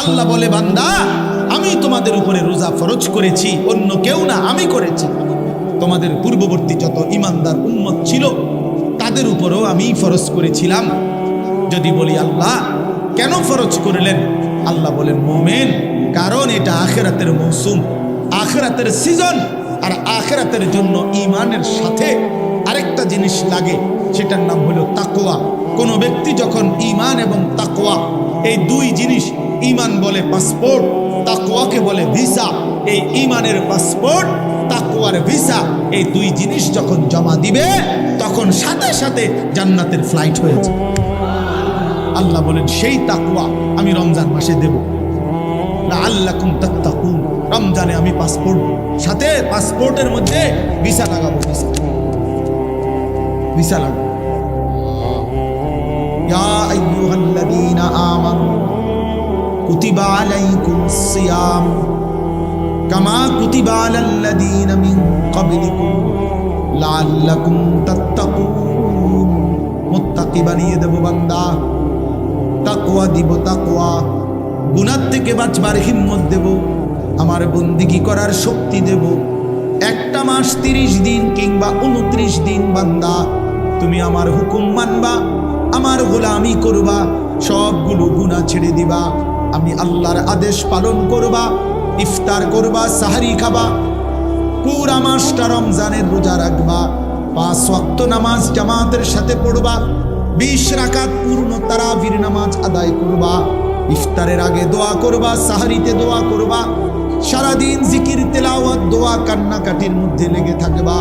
আল্লাহ বলে, বান্দা আমি তোমাদের উপরে রোজা ফরজ করেছি, অন্য কেউ না, আমি করেছি। তোমাদের পূর্ববর্তী যত ইমানদার উম্মত ছিল তাদের উপরেও আমি ফরজ করেছিলাম। যদি বলি আল্লাহ কেন ফরজ করলেন, আল্লাহ বলেন, মুমিন, কারণ এটা আখিরাতের মৌসুম, আখিরাতের সিজন। আর আখিরাতের জন্য ঈমানের সাথে আরেকটা জিনিস লাগে, সেটার নাম হলো তাকওয়া। কোনো ব্যক্তি যখন ঈমান এবং তাকওয়া, এই দুই জিনিস, ঈমান বলে পাসপোর্ট, তাকওয়াকে বলে ভিসা, এই ঈমানের পাসপোর্ট, তাকওয়ার ভিসা, এই দুই জিনিস যখন জমা দিবে তখন সাথে সাথে জান্নাতের ফ্লাইট হয়েছে। আল্লাহ বলেন, সেই তাকওয়া আমি রমজান মাসে দেব। লাআল্লাকুম তাত্তাকুন, রমজানে আমি পাসপোর্ট, সাথে পাসপোর্টের মধ্যে ভিসা লাগাবো, ভিসা লাগাবো। ইয়া আইয়ুহাল্লাযীনা আমানু কুতিবা আলাইকুমুস সিয়াম কামা কুতিবা আলাল্লাযীনা মিন ক্বাবলিকুম লাআল্লাকুম তাত্তাকুন। মুত্তাকি বানিয়ে দেব বান্দা, তাকওয়া দিব, তাকওয়া, গুনাহ থেকে বাঁচবার হিম্মত দেব, আমার বন্দিগি করার শক্তি দেব। একটা মাস 30 দিন কিংবা 29 দিন বান্দা তুমি আমার হুকুম মানবা, আমার গোলামি করবা, সবগুলো গুনাহ ছেড়ে দিবা, আমি আল্লাহর আদেশ পালন করবা, ইফতার করবা, সাহরি খাবা, পুরা মাসটা রমজানের রোজা রাখবা, 5 ওয়াক্ত নামাজ জামাতের সাথে পড়বা, 20 রাকাত পূর্ণ তারাবির নামাজ আদায় করবা, ইফতারের আগে দোয়া করবা, সাহরিতে দোয়া করবা, সারাদিন জিকির তেলাওয়াত দোয়া কান্নাকাটির মধ্যে লেগে থাকবা।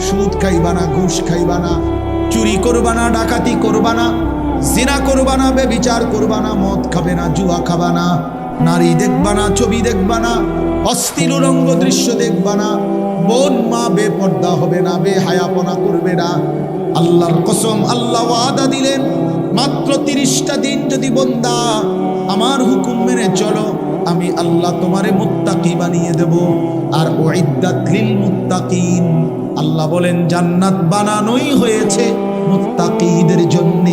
সুদ খাইবা না, ঘুষ খাইবা না, চুরি করবা না, ডাকাতি করবা না, জিনা করবা না, ব্যভিচার করবা না, মদ খাবে না, জুয়া খাবা না, নারী দেখবা না, ছবি দেখবা না, অশ্লীল উলঙ্গ দৃশ্য দেখবা না, বোন মা বেপর্দা হবে না, বেহায়াপনা করবে না। আল্লাহর কসম, আল্লাহ ওয়াদা দিলেন, মাত্র 30টা দিন যদি বান্দা আমার হুকুম মেনে চলো, আমি আল্লাহ তোমারে মুত্তাকি বানিয়ে দেব। আর উইদ্দাত লিল মুত্তাকিন, আল্লাহ বলেন জান্নাত বানানোই হয়েছে মুত্তাকিদের জন্য।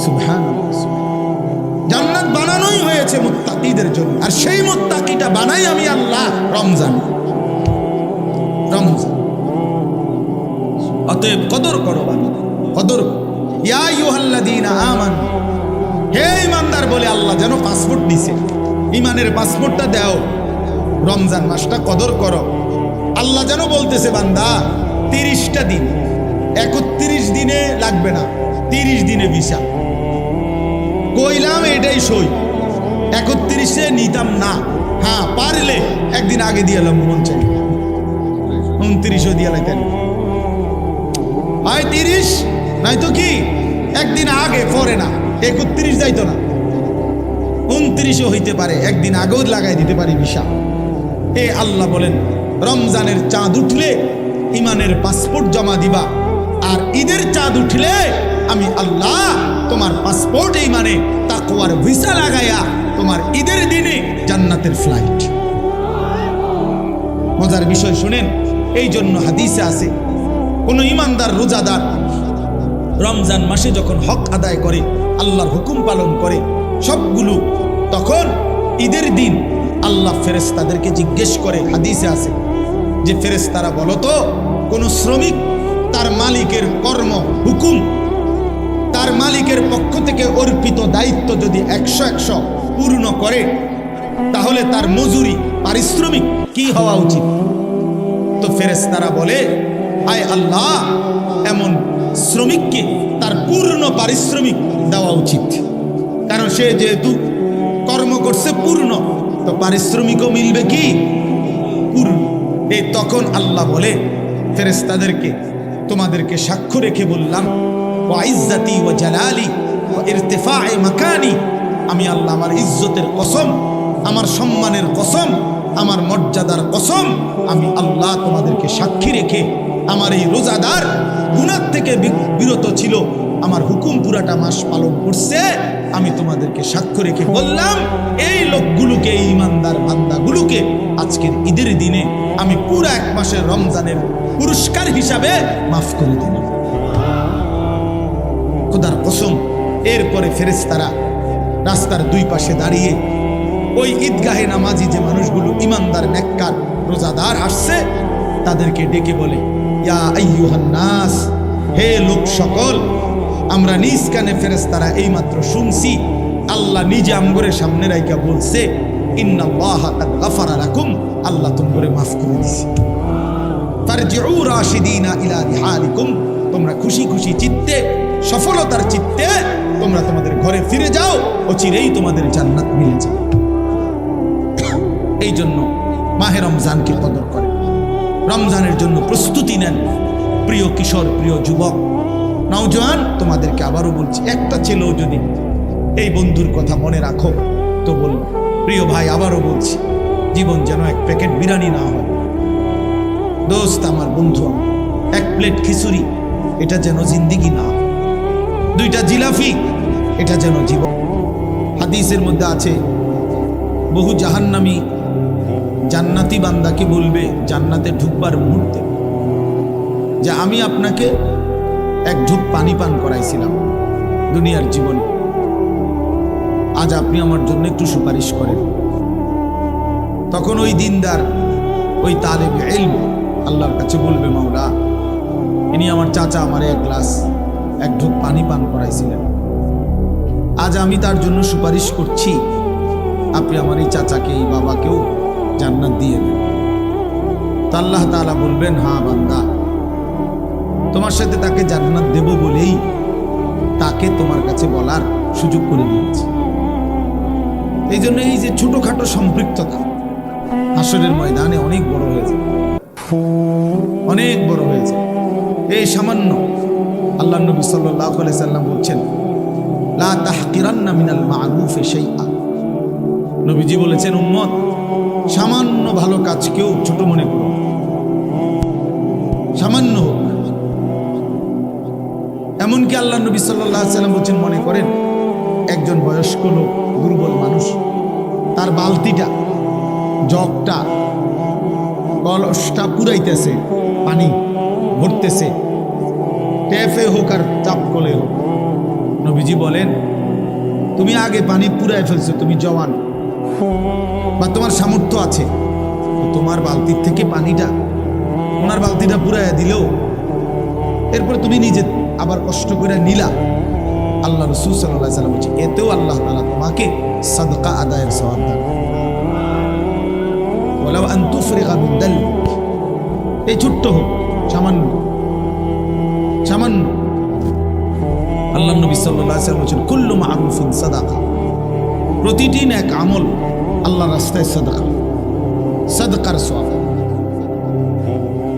সুবহানাল্লাহ, জান্নাত বানানোই হয়েছে মুত্তাকিদের জন্য। আর সেই মুত্তাকিটা বানাই আমি আল্লাহ রমজান। রমজান অতএব কদর করো বান্দা, কদর। ইয়া আইয়ুহাল্লাযীনা আমানু, হে ইমানদার বলে আল্লাহ যেন পাসপোর্ট দিছে, ইমানের পাসপোর্টটা দাও, রমজান মাসটা কদর করো। আল্লাহ যেন বলতেছে, বান্দা 30টা দিন, 31 দিনে লাগবে না, 30 দিনে ভিসা। কইলাম এটাই সই, 31-এ নিতাম না, হ্যাঁ পারলে একদিন আগে দিয়ে এলাম, মন চাই 29ও দিয়ে লাইতেন, হয় 30 নাই তো কি একদিন আগে, পরে না, 31 যাইতো না, 29ও হইতে পারে, একদিন আগেও লাগাই দিতে পারি ভিসা। এ আল্লাহ বলেন, রমজানের চাঁদ উঠলে ইমানের পাসপোর্ট জমা দিবা, আর ঈদের চাঁদ উঠলে আমি আল্লাহ তোমার পাসপোর্ট ইমানে তাকওয়ার ভিসা লাগাইয়া তোমার ঈদের দিনে জান্নাতের ফ্লাইট। মজার বিষয় শুনেন, এই জন্য হাদিসে আছে, কোন ইমানদার রোজাদার রমজান মাসে যখন হক আদায় করে, আল্লাহর হুকুম পালন করে সবগুলো, তখন ঈদের দিন আল্লাহ ফেরেশতাদেরকে জিজ্ঞেস করে, হাদিসে আছে যে ফেরেশতারা বলো তো, কোন শ্রমিক তার মালিকের কর্ম হুকুম, তার মালিকের পক্ষ থেকে অর্পিত দায়িত্ব যদি 100 পূর্ণ করে, তাহলে তার মজুরি, পারিশ্রমিক কি হওয়া উচিত? তো ফেরেশতারা বলে, আয় আল্লাহ, এমন শ্রমিককে তার পূর্ণ পারিশ্রমিক দেওয়া উচিত, কারণ সে যেহেতু কর্ম করছে পূর্ণ, তো পারিশ্রমিকও মিলবে কি পূর্ণ। এই তখন আল্লাহ বলে ফেরেশতাদেরকে, তোমাদেরকে সাক্ষ্য রেখে বললাম, ওয়া ইজ্জতি ওয়া জালালি ওয়া ইরতিফা'i মাকানি, আমি আল্লাহ আমার ইজ্জতের কসম, আমার সম্মানের কসম, আমার মর্যাদার কসম, আমি আল্লাহ তোমাদেরকে সাক্ষী রেখে, আমার এই রোজাদার গুনাহ থেকে বিরত ছিল, আমার হুকুম পুরাটা মাস পালন করছে, আমি তোমাদেরকে সাক্ষ্য রেখে বললাম, এই লোকগুলোকে, এই ইমানদার বান্দাগুলোকে আজকের ঈদের দিনে আমি পুরা 1 মাসের রমজানের পুরস্কার হিসাবে মাফ করে দিলাম। খোদার কসম। এরপরে ফেরেশতারা রাস্তার দুই পাশে দাঁড়িয়ে ওই ঈদগাহে নামাজি যে মানুষগুলো ইমানদার, নেককার, রোজাদার আসছে, তাদেরকে ডেকে বলে, ইয়া আইয়ুহান নাস, হে লোক সকল, আমরা নিজ কানে ফেরেশতারা এইমাত্র শুনছি আল্লাহ নিজে আমগরের সামনে রাইকা বলছে, ইন্নাল্লাহা কাদ গাফারা লাকুম, আল্লাহ তোমরে মাফ করে দিয়েছে। ফারজিউ রাশিদিনা ইলা রিহালিকুম, তোমরা খুশি খুশি চিত্তে, সফলতার চিত্তে তোমরা তোমাদের ঘরে ফিরে যাও, অচিরেই তোমাদের জান্নাত মিলে যাবে। এই জন্য মাহে রমজানকে কদর করে, রমজানের জন্য প্রস্তুতি নেন। প্রিয় কিশোর, প্রিয় যুবক, নওজোয়ান, তোমাদেরকে আবারও বলছি, একটা ছেলেও যদি এই বন্ধুর কথা মনে রাখো তো বলবো। প্রিয় ভাই, আবারও বলছি, জীবন যেন এক প্যাকেট বিরিয়ানি না হয়। দোস্ত আমার, বন্ধু, এক প্লেট খিচুড়ি এটা যেন জিন্দিগি না, দুইটা জিলাফি এটা যেন জীবন। হাদিসের মধ্যে আছে, বহু জাহান্নামী জান্নাতি বান্দাকে বলবে জান্নাতে ঢুকবার মুহূর্তে, যে আমি আপনাকে এক ঢুক পানি পান করাইছিলাম দুনিয়ার জীবনে, আজ আপনি আমার জন্য একটু সুপারিশ করেন। তখন ওই দিনদার, ওই তালেব ইলম আল্লাহর কাছে বলবে, মাওলা, ইনি আমার চাচা আমারে এক ঢুক পানি পান করাইছিলেন, আজ আমি তার জন্য সুপারিশ করছি, আপনি আমার এই চাচাকে, এই বাবাকেও জান্নাত দিয়ে দেন। তো আল্লাহ তাআলা বলবেন, হ্যাঁ বান্দা, তোমার সাথে তাকে জান্নাত দেব বলেই তাকে তোমার কাছে বলার সুযোগ করে দিয়েছি। এই জন্য এই যে ছোটখাটো সম্পৃক্ততা হাসরের ময়দানে অনেক বড় হয়েছে, অনেক বড় হয়েছে। এই সামান্য, আল্লাহ নবী সাল্লাল্লাহু আলাইহি সাল্লাম বলছেন, লা তাহকিরান্না মিনাল মা'রুফি শাইআ। নবীজি বলেছেন, উম্মত, সামান্য ভালো কাজকেও ছোট মনে করো, সামান্য হোক। এমনকি আল্লাহ নবী সাল্লাল্লাহু আলাইহি সাল্লাম বলছেন, মনে করেন একজন বয়স্ক লোক, দুর্বল মানুষ, তার বালতিটা, জগটা, কলসটা পুরাইতেছে, পানি ভরতেছে, ট্যাপে হোক আর চাপ কলে হোক। নবীজি বলেন, তুমি আগে পানি পুরাই ফেলছো, তুমি জওয়ান বা তোমার সামর্থ্য আছে, তোমার বালতির থেকে পানিটা, ওনার বালতিটা পুরাইয়া দিলেও এরপর তুমি নিজে আবার কষ্ট করে নিলা। আল্লাহ রাসূল সাল্লাল্লাহু আলাইহি ওয়াসাল্লাম বলছে, এতেও আল্লাহ তাআলা তোমাকে সাদকা আদায়ের সওয়াব দান। ওয়ালাউ আন তুফরিগা মিন দালক, এই ছোট্ট হোক, সামান্য সামান্য। আল্লাহ নবী সাল্লাল্লাহু আলাইহি ওয়াসাল্লাম বলেছেন, কুল্লু মা'রুফিন সাদাকা, প্রতিটি নেক আমল আল্লাহর রাস্তায় সাদাকা, সাদকার সওয়াব।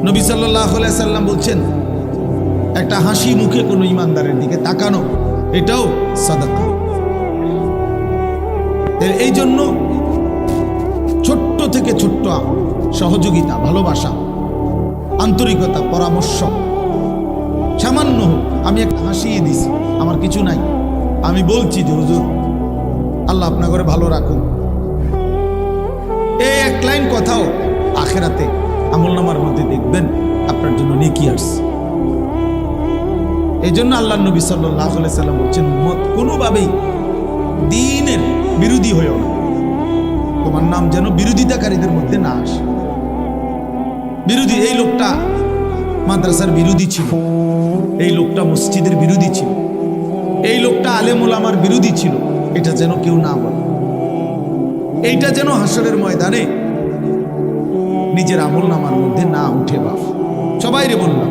নবী সাল্লাল্লাহু আলাইহি সাল্লাম বলছেন, একটা হাসি মুখে কোনো ইমানদারের দিকে তাকানো, এটাও সাদাকা। এই জন্য ছোট্ট থেকে ছোট্ট সহযোগিতা, ভালোবাসা, আন্তরিকতা, পরামর্শ, সামান্য হোক, আমি একটা হাসিয়ে দিছি, আমার কিছু নাই, আমি বলছি যে হুজুর আল্লাহ আপনার ঘরে ভালো রাখুন, এই এক লাইন কথাও আখিরাতে আমলনামার মধ্যে দেখবেন আপনার জন্য নেকি আসছে। এই জন্য আল্লাহ নবী সাল্লাল্লাহু আলাইহি সাল্লাম বলছেন, উম্মত, কোনোভাবেই দ্বীনের বিরোধী হয়েও না, তোমার নাম যেন বিরোধিতাকারীদের মধ্যে না আসে। বিরোধী, এই লোকটা মাদ্রাসার বিরোধী ছিল, এই লোকটা মসজিদের বিরোধী ছিল, এই লোকটা আলেম ওলামার বিরোধী ছিল, এটা যেন কেউ না বলে। এইটা যেন হাসরের ময়দানে নিজের আমলনামার মধ্যে না উঠে। বাপ সবাইরে বললাম,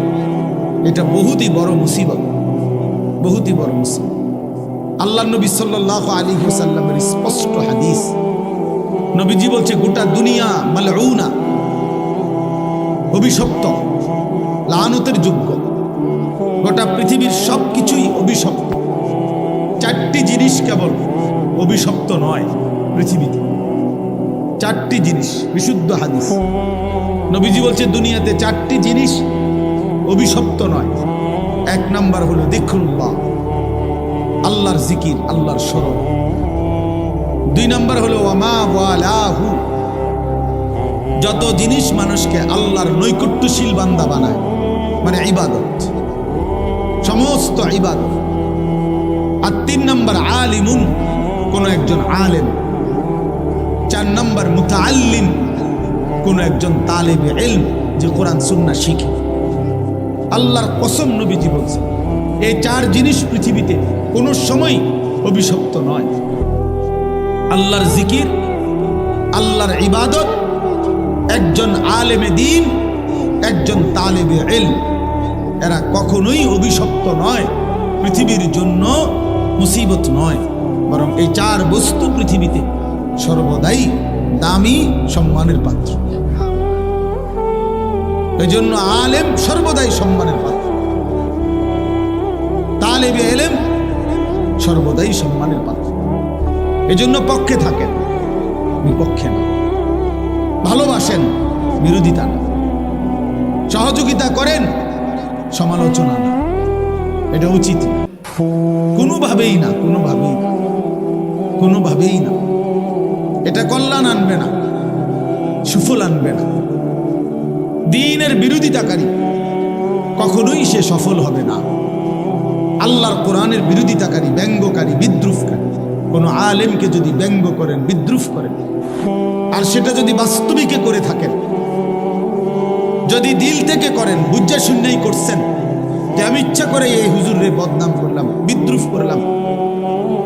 এটা বহুতই বড় মুসিবত, বহুতই বড় মুসিবত। আল্লাহ নবী সাল্লাল্লাহু আলাইহি ওয়াসাল্লামের স্পষ্ট হাদিস, নবীজি বলছে, গোটা দুনিয়া মালউনা, অভিশপ্ত, লানতের যোগ্য, গোটা পৃথিবীর সবকিছুই অভিশপ্ত। চারটি জিনিস কেবল অভিশপ্ত নয় পৃথিবীতে, চারটি জিনিস, বিশুদ্ধ হাদিস। নবীজি বলছে, দুনিয়াতে চারটি জিনিস অভিশপ্ত নয়। এক নাম্বার হলো যিকরুল্লাহ, আল্লাহর জিকির, আল্লাহর স্মরণ। দুই নাম্বার হলো ওয়ামা ওয়ালাহু, যত জিনিস মানুষকে আল্লাহর নৈকট্যশীল বান্দা বানায়, মানে ইবাদত, সমস্ত ইবাদত। আর তিন নাম্বার আলিমুন, কোনো একজন আলেম। 4 নম্বর মুতাআল্লিম, কোনো একজন তালেবে ইলম যে কোরআন সুন্নাহ শিখে। আল্লাহর কসম নবীজি বলছেন এই 4 জিনিস পৃথিবীতে কোনো সময় অভিশপ্ত নয়। আল্লাহর জিকির, আল্লাহর ইবাদত, একজন আলেমে দ্বীন, একজন তালেবে ইলম, এরা কখনোই অভিশপ্ত নয়, পৃথিবীর জন্য মুসিবত নয়, বরং এই 4 বস্তু পৃথিবীতে সর্বদাই দামি সম্মানের পাত্র। এই জন্য আলেম সর্বদাই সম্মানের পাত্র, তালেবে ইলম সর্বদাই সম্মানের পাত্র। এই জন্য পক্ষে থাকেন, বিপক্ষে না, ভালোবাসেন, বিরোধিতা না, সহযোগিতা করেন, সমালোচনা না। এটা উচিত কোনোভাবেই না, কোনোভাবেই না। এটা কল্যাণ আনবে না, সুফল আনবে না। দ্বীনের বিরোধিতাকারী কখনোই সে সফল হবে না। আল্লাহর কোরআনের বিরোধিতাকারী, ব্যঙ্গকারী, বিদ্রুপকারী কোনো আলেমকে যদি ব্যঙ্গ করেন, বিদ্রুপ করেন, আর সেটা যদি বাস্তবিকে করে থাকেন, যদি দিল থেকে করেন, বুঝা শুনেই করছেন যে আমি ইচ্ছা করে এই হুজুরের বদনাম করলাম, বিদ্রুপ করলাম,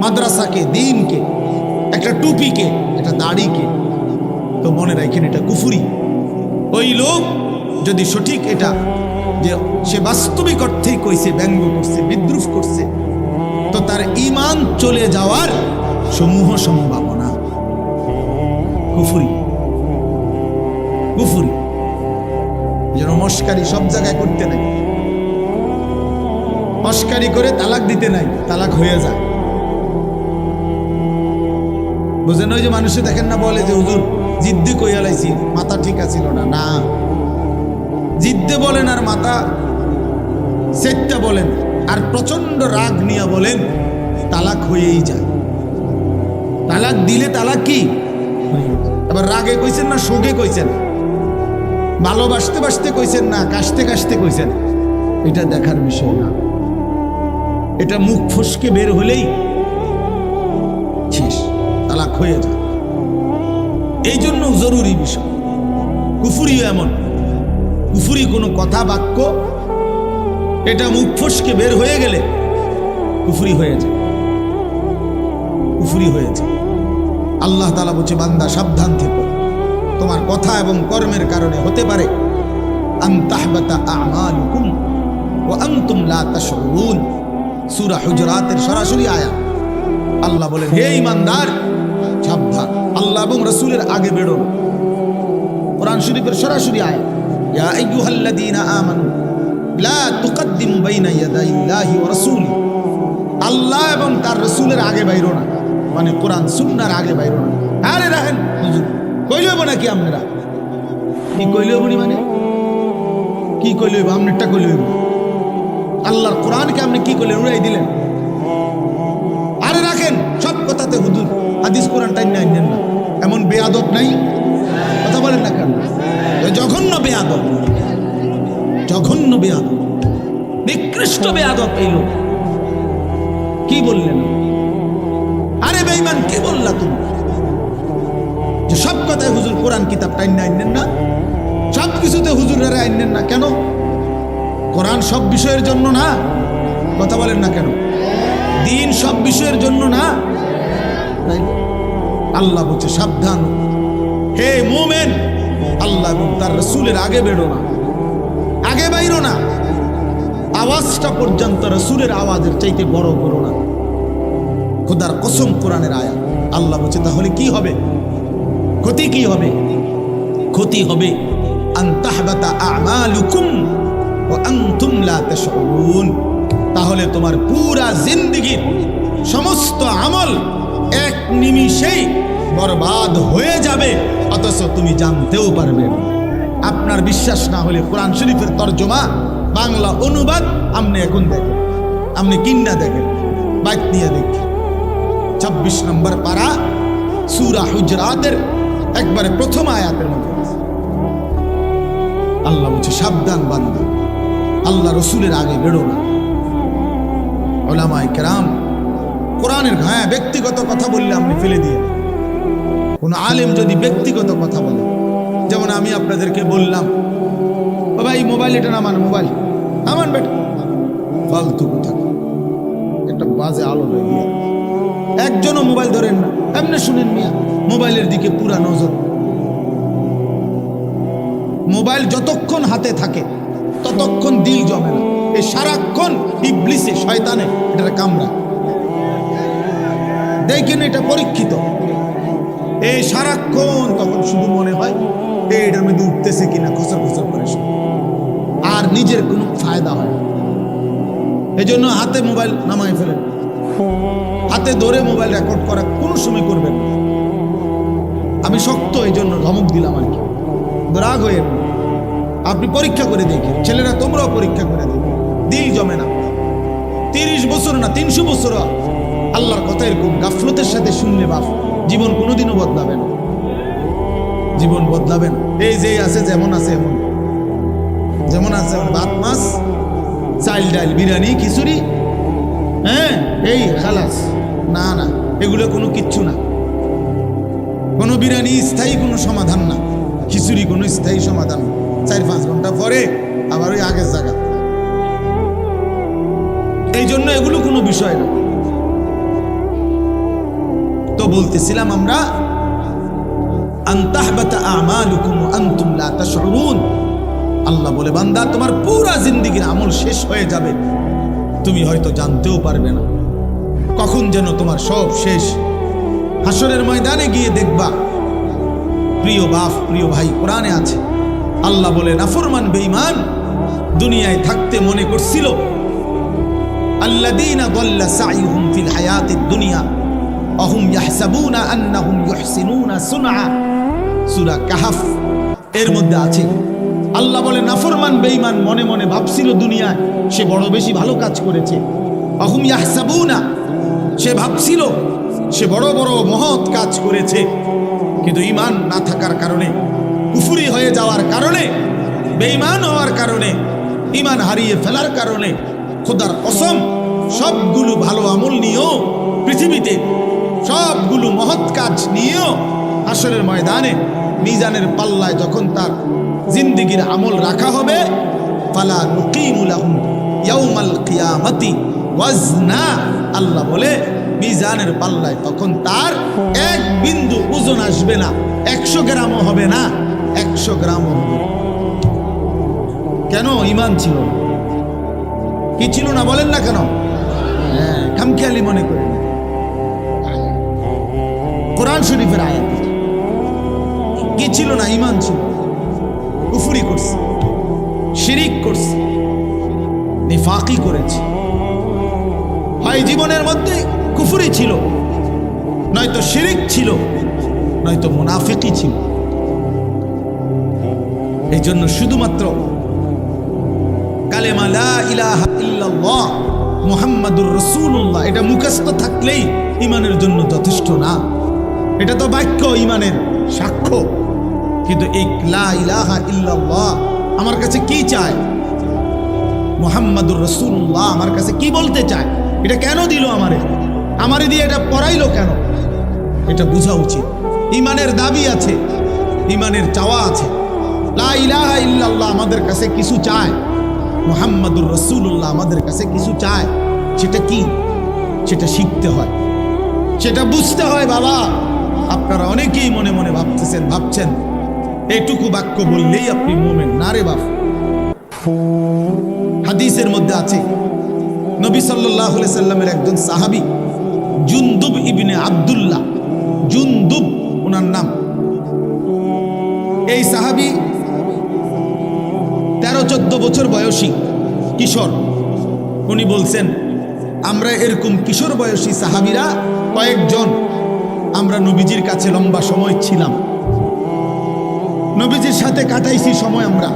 মাদ্রাসাকে, দ্বীনকে, একটা টুপিকে, একটা দাড়িকে, তো মনে রাখেন এটা কুফরি। ওই লোক যদি সঠিক এটা যে সে বাস্তবিক অর্থেই কইছে, ব্যঙ্গ করছে, বিদ্রুপ করছে, তো তার ঈমান চলে যাওয়ার সমূহ সম্ভাবনা। কুফরি, কুফরি। যেন মস্কারি সব জায়গায় করতে নাই, মস্কারি করে তালাক দিতে নাই, তালাক হয়ে যায়। বুঝেন? ওই যে মানুষে দেখেন না, বলে যে হুজুর জিদ্দি কইয়া লাইছি, মাথা ঠিক আছিল না। না, জিদ্দে বলেন আর মাথা সেটটা বলেন আর প্রচন্ড রাগ নিয়ে বলেন, তালাক হয়েই যায়। তালাক দিলে তালাক কি? এবার রাগে কইছেন না শোকে কইছেন, ভালোবাসতে বাসতে কইছেন না কাশতে কাশতে কইছেন, এটা দেখার বিষয় না। এটা মুখ ফসকে বের হলেই শেষ, তালাক হয়ে যায়। এই জন্য জরুরি বিষয়। কুফুরিও এমন, কুফুরি কোনো কথা বাক্য এটা মুখ ফসকে বের হয়ে গেলে কুফরি হয়ে যায়, কুফরি হয়ে যায়। আল্লাহ তাআলা বলছে, বান্দা সাবধান থেকো, তোমার কথা এবং কর্মের কারণে হতে পারে আন তাহবাতা আমালুকুম ওয়া আনতুম লা তাশউরুন। সূরা হুজুরাতের সরাসরি আয়াত। আল্লাহ বলেন, হে ঈমানদার সাবধান, আল্লাহ এবং রাসূলের আগে বেরো না। কোরআন শরীফের সরাসরি আয়াত, ইয়া আইয়ুহাল্লাযীনা আমানু লা তুকদ্দিমু বাইনা ইয়াদাইল্লাহি ওয়া রাসূলি। আল্লাহ এবং তার রাসূলের আগে বাইরো না, মানে কোরআন সুন্নাহর আগে বাইরো না। আরে রাখেন হুজুর, কইলেব নাকি আপনারা? কি কইলেব মানে কি কইলেব? আপনারটা কইলেব? আল্লাহর কোরআনকে আপনি কি করলেন? উড়াই দিলেন। আরে রাখেন, সব কথাতে হুজুর হাদিস কোরআন টাইম না, এমন বেয়াদব নাই? কথা বলেন না কেন? জঘন্য বেয়াদব, জঘন্য বেয়াদব, নিকৃষ্ট বেয়াদব এই লোক। কি বললেন? আরে বেঈমান, কি বললা তুমি যে সব কথায় হুজুর কোরআন কিতাব টাইম না আইনেন না, সব কিছুতে হুজুরেরা আইনেন না কেন? কোরআন সব বিষয়ের জন্য না? কথা বলেন না কেন? দিন সব বিষয়ের জন্য না? আল্লাহ বলছে সাবধান, হে মুমিন, আল্লাহ এবং তার রাসূলের আগে বেরো না, আগে বাইরো না। আওয়াজটা পর্যন্ত রাসূলের আওয়াজের চাইতে বড় করো না। খোদার কসম, কোরআনের আয়াত। আল্লাহ বলছে তাহলে কি হবে? ক্ষতি কি হবে? ক্ষতি হবে আন তাহবাতা আমালুকুম ওয়া আনতুম লা তাশউরুন। তাহলে তোমার পুরা জিন্দেগীর সমস্ত আমল এক নিমিষেই বরবাদ হয়ে যাবে, অথচ তুমি জানতেও পারবে না। আপনার বিশ্বাস না হলে কোরআন শরীফের তরজমা, বাংলা অনুবাদ আপনি এখন দেখেন, আপনি কিন্না দেখেন, বাইক নিয়ে দেখেন। 26 নম্বর পারা সূরা হুজরাতের একবারে প্রথম আয়াতের মধ্যে আল্লাহ বলছে সাবধান বান্দা, আল্লাহ রসুলের আগে বেরো না। উলামায়ে কেরাম কোরআনের, হ্যাঁ ব্যক্তিগত কথা বললে আপনি ফেলে দিয়ে, কোন আলেম যদি ব্যক্তিগত কথা বলে, যেমন আমি আপনাদেরকে বললাম ও ভাই মোবাইল এটা নামান, মোবাইল নামান বেটা, ফালতু কথা, একটা বাজে আলো লাগিয়ে একজনও মোবাইল ধরেন না, এমনি শুনেন মিয়া, মোবাইলের দিকে পুরা নজর। মোবাইল যতক্ষণ হাতে থাকে ততক্ষণ দিল জমে না, এই সারাক্ষণ ইবলিসে শয়তানে এটা কামড়া, দেখেন এটা পরীক্ষিত। এই সারাক্ষণ তখন শুধু মনে হয় এটার মধ্যে উঠতেছে কিনা, খসর খসর করে, আর নিজের কোনো ফায়দা হয় না। এই জন্য হাতে মোবাইল নামাই ফেলেন, হাতে ধরে মোবাইল রেকর্ড করা কোনো সময় করবেন না। আমি শক্ত এই জন্য ধমক দিলাম আর কি, রাগ হয়ে আপনি পরীক্ষা করে দেখেন, ছেলেরা তোমরাও পরীক্ষা করে দেখো, দিল জমে না। 30 বছর না 300 বছর আল্লাহর কথা এরকম গাফলতের সাথে শুনলে বাপ, জীবন কোনোদিনও বদলাবে না, জীবন বদলাবে না। এই যে আছে যেমন আছে এমন, যেমন আছে ভাত মাছ চাল ডাল বিরিয়ানি খিচুড়ি, হ্যাঁ এই খালাস, না না এগুলো কোনো কিচ্ছু না। কোনো বিরিয়ানি স্থায়ী কোনো সমাধান না, খিচুড়ি কোনো স্থায়ী সমাধান না। 4-5 ঘন্টা পরে আবার ওই আগের জায়গা। এই জন্য এগুলো কোনো বিষয় না। তো বলতেছিলাম আমরা, আনতাহবাতা আমালুকুম ওয়া আনতুম লা তাশউরুন, আল্লাহ বলে বান্দা তোমার পুরা জিন্দেগীর আমল শেষ হয়ে যাবে, তুমি হয়তো জানতেও পারবে না কখন যেন তোমার সব শেষ। হাসরের ময়দানে গিয়ে দেখবা, প্রিয় বাপ প্রিয় ভাই, কোরআনে আছে আল্লাহ বলে নাফরমান বেঈমান দুনিয়ায় থাকতে মনে করছিল, আল্লাযীনা দাল্লা সাইয়ুহুম ফিল হায়াতিদ দুনিয়া ওয়া হুম ইয়াহসাবুনা আন্নাহুম ইউহসিনুনা সুনআ, সূরা কাহফ এর মধ্যে আছে। আল্লাহ বলে নাফরমান বেঈমান মনে মনে ভাবছিল দুনিয়ায় সে বড় বেশি ভালো কাজ করেছে, ওয়া হুম ইয়াহসাবুনা, সে ভাবছিল সে বড় বড় মহৎ কাজ করেছে, কিন্তু ঈমান না থাকার কারণে, কুফরি হয়ে যাওয়ার কারণে, বেঈমান হওয়ার কারণে, ঈমান হারিয়ে ফেলার কারণে, খোদার কসম সবগুলো ভালো আমল নিয়েও, পৃথিবীতে সবগুলো মহৎ কাজ নিয়েও হাসরের ময়দানে মিজানের পাল্লায় যখন তার জিন্দেগীর আমল রাখা হবে, ফালা নুকিমু লাহুম ইয়াউমাল কিয়ামাতি ওয়াজনা, আল্লাহ বলে মিজানের পাল্লায় তখন তার এক বিন্দু ওজন আসবে না, 100 গ্রামও হবে না, 100 গ্রামও হবে। কেন? ঈমান ছিল না। কি ছিল না বলেন না কেন? হ্যাঁ, খামখেয়ালি মনে করেন। কোরআন শরীফের আয়াত, কি ছিল না? ঈমান ছিল। কুফরি করছে, শিরিক করছে, নিফাকি করেছে। হয় জীবনের মধ্যে কুফরি ছিল, নয়তো শিরিক ছিল, নয়তো মুনাফিকি ছিল। এই জন্য শুধুমাত্র কালেমা লা ইলাহা ইল্লাল্লাহ মুহাম্মাদুর রাসূলুল্লাহ এটা মুখস্থ থাকলেই ঈমানের জন্য যথেষ্ট না। এটা তো বাক্য, ঈমানের সাক্ষ্য, কিন্তু এই লা ইলাহা ইল্লাল্লাহ আমার কাছে কি চায়, মুহাম্মাদুর রাসূলুল্লাহ আমার কাছে কি বলতে চায়, এটা কেন দিল আমারে দিয়ে এটা পড়াইলো কেন, এটা বোঝা উচিত। ঈমানের দাবি আছে, ঈমানের চাওয়া আছে। লা ইলাহা ইল্লাল্লাহ আমাদের কাছে কিছু চায়, মুহাম্মাদুর রাসূলুল্লাহ আমাদের কাছে কিছু চায়। সেটা কি? সেটা শিখতে হয়, সেটা বুঝতে হয়। বাবা, আপনারা অনেকেই মনে মনে ভাবছেন এটুকু বাক্য বললেই আপনি মুমিন। না রে বাপ, হাদিসের মধ্যে আছে নবী সাল্লাল্লাহু আলাইহি সাল্লামের একজন সাহাবী জুনদুব ইবনে আব্দুল্লাহ, জুনদুব ওনার নাম। এই সাহাবী 13-14 বছর বয়সী কিশোর। উনি বলছেন, আমরা এরকম কিশোর বয়সী সাহাবীরা কয়েকজন আমরা নবীজির কাছে লম্বা সময় ছিলাম, নবীজির সাথে কাটাইছি সময়। আমরা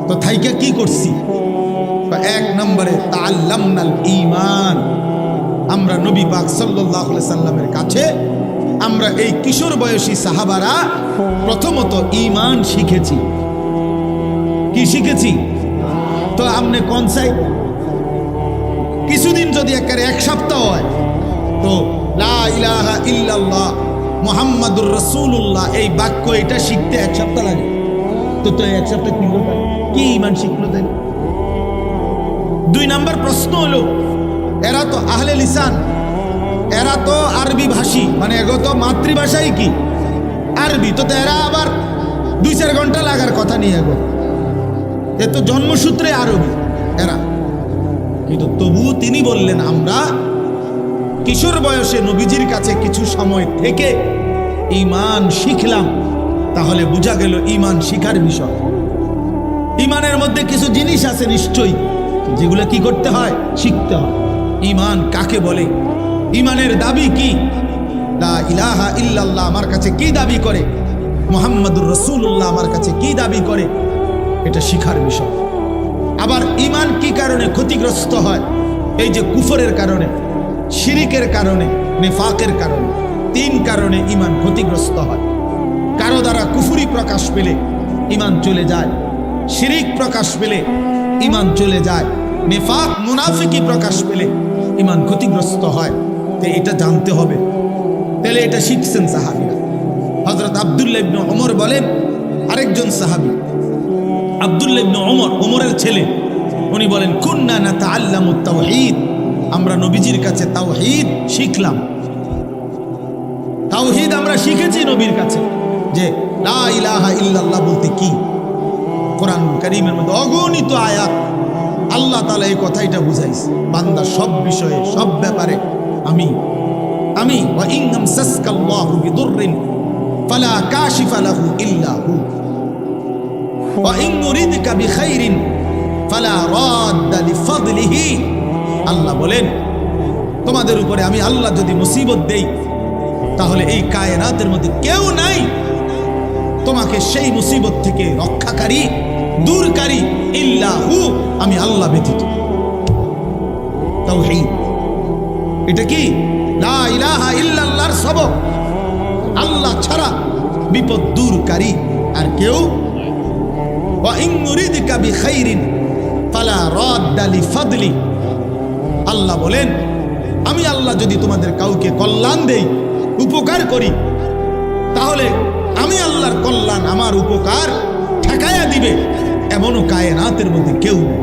তো থাইকা কি করছি? 1 নম্বরে তাআল্লামনাল ঈমান, আমরা নবী পাক সাল্লাল্লাহু আলাইহি সাল্লামের কাছে আমরা এই কিশোর বয়সী সাহাবারা প্রথমত ঈমান শিখেছি। কি শিখেছি? তো আপনি কোন সাই কিছুদিন যদি একেবারে 1 সপ্তাহ হয় তো লা ইলাহা ইল্লাল্লাহ মুহাম্মাদুর রাসূলুল্লাহ এই বাক্য এটা শিখতে 1 সপ্তাহ লাগে। তো এক সপ্তাহ কি ঈমান শিখলো তাই? 2 নম্বর প্রশ্ন হলো, এরা তো আহলে লিসান, এরা তো আরবি ভাষী, মানে এগো তো মাতৃভাষাই কি আরবি, তো এরা আবার 2-4 ঘন্টা লাগার কথা নিয়ে এগো, এ তো জন্মসূত্রে আরবি এরা। কিন্তু তবু তিনি বললেন, আমরা কিশোর বয়সে নবীজির কাছে কিছু সময় থেকে ঈমান শিখলাম, তাহলে বোঝা গেল ঈমান শিখার বিষয়। ঈমানের মধ্যে কিছু জিনিস আছে নিশ্চয়ই, যেগুলো কি করতে হয়, শিখতে হয়। ঈমান কাকে বলে, ঈমানের দাবি কি, লা ইলাহা ইল্লাল্লাহ আমার কাছে কি দাবি করে, মুহাম্মাদুর রাসূলুল্লাহ আমার কাছে কি দাবি করে, এটা শিখার বিষয়। আবার ঈমান কি কারণে ক্ষতিগ্রস্ত হয়, এই যে কুফরের কারণে, শিরিকের কারণে, নিফাকের কারণে, 3 কারণে ঈমান ক্ষতিগ্রস্ত হয়। কারো দ্বারা কুফরি প্রকাশ পেলে ঈমান চলে যায়, শিরিক প্রকাশ পেলে ঈমান চলে যায়, নিফাক মুনাফিকি প্রকাশ পেলে ঈমান ক্ষতিগ্রস্ত হয়। তো এটা জানতে হবে। তাহলে এটা শিখছেন সাহাবীরা। হযরত আব্দুল্লাহ ইবনে ওমর বলেন, আরেকজন সাহাবী আব্দুল্লাহ ইবনে ওমর, ওমরের ছেলে, উনি বলেন, কুন্না নাতাআল্লামুত তাওহীদ, আমরা নবীজির কাছে তাওহীদ শিখলাম। তাওহীদ আমরা শিখেছি নবীর কাছে, যে লা ইলাহা ইল্লাল্লাহ বলতে কি। কোরআন কারীমের মধ্যে অগণিত আয়াত আল্লাহ তাআলা এই কথাটা বুঝাইছে, বান্দা সব বিষয়ে, সব ব্যাপারে আমি ওয়া ইন আমসাসকাল্লাহু বিদুররিন ফালা কাশিফা লাহু ইল্লা হু ওয়া ইন ইউরিদকা বিখাইরিন ফালা রাদ্দা লিফাদলিহি। আল্লাহ বলেন, তোমাদের উপরে আমি আল্লাহ যদি মুসিবত দেই, তাহলে এই কায়নাতের মধ্যে কেউ নাই তোমাকে সেই মুসিবত থেকে রক্ষাকারী, দূরকারী, ইল্লাহু, আমি আল্লাহ ব্যতীত। তাওহীদ এটা কি, লা ইলাহা ইল্লাল্লাহর সবক, আল্লাহ ছাড়া বিপদ দূরকারী আর কেউ। ওয়া ইন ইউরিদকা বিখাইরিন ফালা রাদ্দা লিফাদলি। আল্লাহ বলেন, আমি আল্লাহ যদি তোমাদের কাউকে কল্যাণ দেই, উপকার করি, তাহলে আমি আল্লাহর কল্যাণ, আমার উপকার ঠেকায়া দিবে এমনও কায়নাতের মধ্যে কেউ নেই।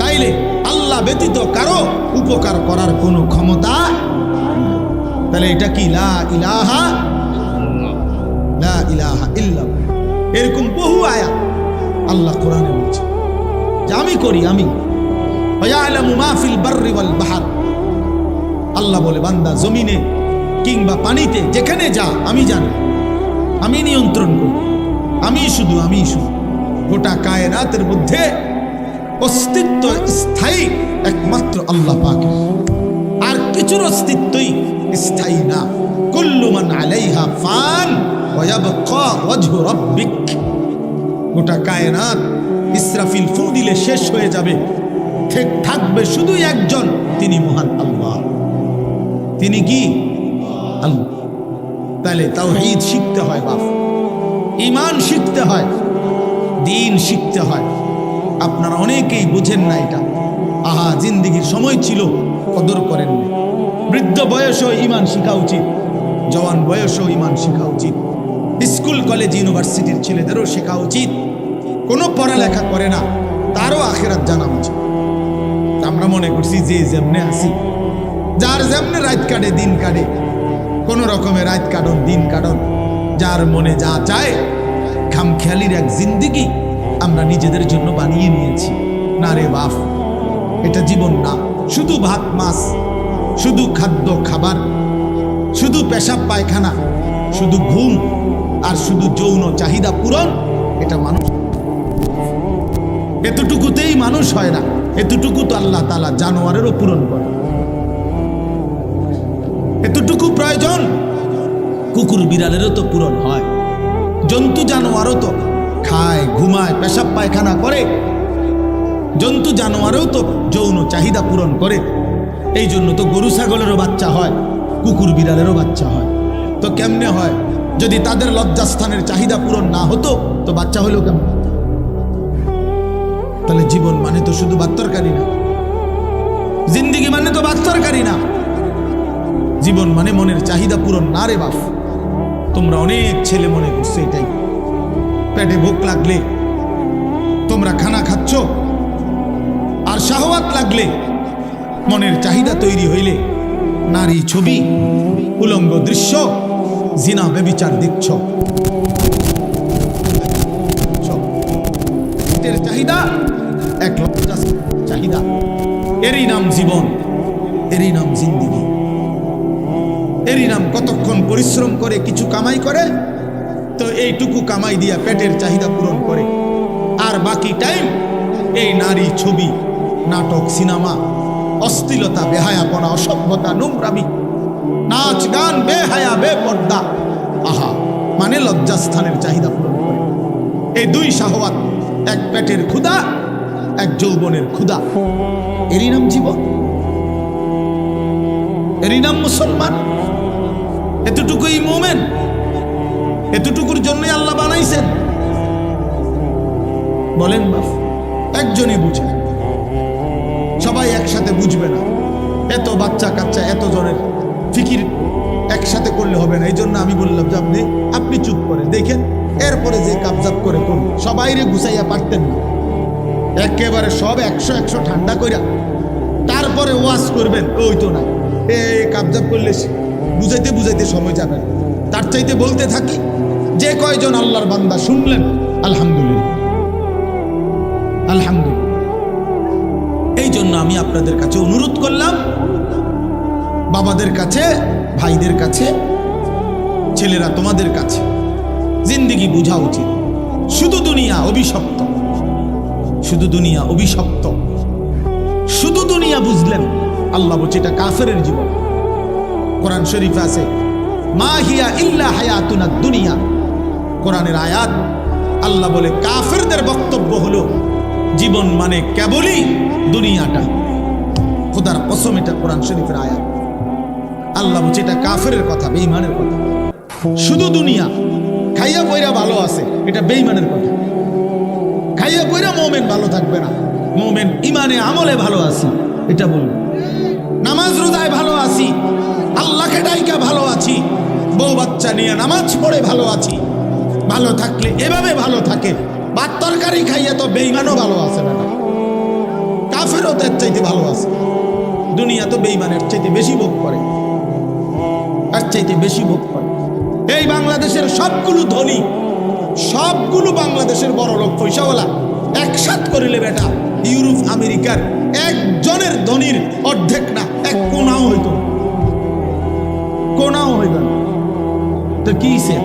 তাইলে আল্লাহ ব্যতীত কারো উপকার করার কোনো ক্ষমতা। তাহলে এটা কি, লা ইলাহা ইল্লাল্লাহ। এরকম বহু আয়াত আল্লাহ কোরআনে বলছে যে আমি করি, আমি ইয়ালামু মা ফিল বাররি ওয়াল বাহর। আল্লাহ বলে, বান্দা জমিনে কিংবা পানিতে যেখানে যা আমি জানি, আমি নিয়ন্ত্রণ করি, আমি শুধু গোটা কায়নাতের মধ্যে অস্তিত্ব স্থায়ী একমাত্র আল্লাহ পাকের, আর কিছুর অস্তিত্বই স্থায়ী না। কুল্লু মান আলাইহা ফান ওয়া ইয়াবকা ওয়াজহু রাব্বিক। গোটা কায়নাত ইসরাফিল ফু দিলে শেষ হয়ে যাবে, ঠিক থাকবে শুধু একজন, তিনি মহান আল্লাহ। তিনি কি, আল্লাহ। তাহলে তাওহীদ শিখতে হয়, বাপ ঈমান শিখতে হয়, দ্বীন শিখতে হয়। আপনারা অনেকেই বুঝেন না এটা। আহা, জিন্দেগির সময় ছিল, কদর করেন না। বৃদ্ধ বয়সেও ঈমান শিখা উচিত, জওয়ান বয়সেও ঈমান শিখা উচিত, স্কুল কলেজ ইউনিভার্সিটির ছেলেদেরও শেখা উচিত। কোনো পড়ালেখা করে না, তারও আখিরাত জানা উচিত। আমরা মনে করছি যে যেমনে আসি, যার যেমনে রাত কাটে, দিন কাটে, কোন রকমে রাত কাটন, দিন কাটন, যার মনে যা চায়, খামখেয়ালির এক জিন্দেগি আমরা নিজেদের জন্য বানিয়ে নিয়েছি। না রে বাপ, এটা জীবন না। শুধু ভাত মাছ, শুধু খাদ্য খাবার, শুধু পেশাব পায়খানা, শুধু ঘুম আর শুধু যৌন চাহিদা পূরণ, এটা মানুষ। এতটুকুতেই মানুষ হয় না, এতটুকু তো আল্লাহ তাআলা জানোয়ারেরও পূরণ করে। এতটুকু প্রয়োজন কুকুর বিড়ালেরও তো পূরণ হয়, জন্তু জানোয়ারও তো খায়, ঘুমায়, পেশাব পায়খানা করে, জন্তু জানোয়ারও তো যৌন চাহিদা পূরণ করে। এই জন্য তো গরু ছাগলেরও বাচ্চা হয়, কুকুর বিড়ালেরও বাচ্চা হয়। তো কেমনে হয়? যদি তাদের লজ্জাস্থানের চাহিদা পূরণ না হতো তো বাচ্চা হইল কেমন? তাহলে জীবন মানে তো শুধু ভাত তরকারি না, জিন্দিগি মানে তো ভাত তরকারি না, জীবন মানে মনের চাহিদা পূরণ না রে বাপ। তোমরা অনেক ছেলে মনে করছো এটাই, পেটে ভোক লাগলে তোমরা খানা খাচ্ছ, আর শাহওয়াত লাগলে মনের চাহিদা তৈরি হইলে নারী ছবি, উলঙ্গ দৃশ্য, জিনা ব্যভিচার দেখছ। পেটের চাহিদা এক লজ্জা চাহিদা, এরই নাম জীবন, এরই নাম জিন্দিগি, এরই নাম কতক্ষণ পরিশ্রম করে কিছু কামাই করে, তো এইটুকু কামাই দিয়া পেটের চাহিদা পূরণ করে, আর বাকি টাইম এই নারী ছবি, নাটক, সিনেমা, অশ্লীলতা, বেহায়াপনা, অসভ্যতা, নোংরামি, নাচ গান, বেহায়া, বেপর্দা, আহা মানে লজ্জাস্থানের চাহিদা পূরণ করে। এই দুই শাহওয়াত, এক পেটের ক্ষুধা, এক যৌবনের ক্ষুধা, এরই নাম জীবন, এরই নাম মুসলমান। এতটুকুই মোমেন, এতটুকুর জন্যই আল্লাহ বানাইছেন। বলেন বাপ, একজনই বুঝে, সবাই একসাথে বুঝবে না। এত বাচ্চা কাচ্চা, এত জনের ফিকির একসাথে করলে হবে না। এই জন্য আমি বললাম যে আপনি চুপ করেন, দেখেন, এরপরে যে কাবজাব করে করুন। সবাই রে গুছাইয়া পারতেন না, একেবারে সব 100 ঠান্ডা কইরা তারপরে ওয়াজ করবেন, ওই তো না। কাবজাব করলে বুঝাইতে বুঝাইতে সময় যাবে না। তার চাইতে বলতে থাকি, যে কয়জন আল্লাহর বান্দা শুনলেন, আলহামদুলিল্লাহ, আলহামদুলিল্লাহ। এই জন্য আমি আপনাদের কাছে অনুরোধ করলাম, বাবাদের কাছে, ভাইদের কাছে, ছেলেরা তোমাদের কাছে, জিন্দিগি বুঝা উচিত। শুধু দুনিয়া অভিশপ্ত, শুধু দুনিয়া অভিশপ্ত, শুধু দুনিয়া বুঝলেন, আল্লাহ বলছে এটা কাফেরের জীবন। কোরআন শরীফে আছে, মা হিয়া ইল্লা হায়াতুনা দুনিয়া। কোরআনের আয়াত, আল্লাহ বলে কাফেরদের বক্তব্য হলো জীবন মানে কেবলই দুনিয়াটা। খোদার কসম, এটা কোরআন শরীফের আয়াত। আল্লাহ বলছে এটা কাফেরের কথা, বেঈমানের কথা। শুধু দুনিয়া, খাইয়া পয়রা ভালো আছে, এটা বেঈমানের কথা। খাইয়া পয়রা মুমিন ভালো থাকবে না, মুমিন ইমানে আমলে ভালো আছি এটা বলবে। নামাজ রোজায় ভালো আছি, আল্লাহকে ডাইকা ভালো আছি, বউ বাচ্চা নিয়ে নামাজ পড়ে ভালো আছি, ভালো থাকলে এভাবে ভালো থাকে। ভাত তরকারি খাইয়া তো বেঈমানও ভালো আছে না, কাফেরও তার চাইতে ভালো আছে। দুনিয়া তো বেঈমানের চাইতে বেশি ভোগ করে, তার চাইতে বেশি ভোগ করে। এই বাংলাদেশের সবগুলো ধনী, সবগুলো বাংলাদেশের বড় লোক পয়সাওয়ালা একসাথ করিলে বেটা ইউরোপ আমেরিকার একজনের ধনীর অর্ধেক না, এক কোনাও হইতো, কোনাও হইত না। তো কি হয়েছে?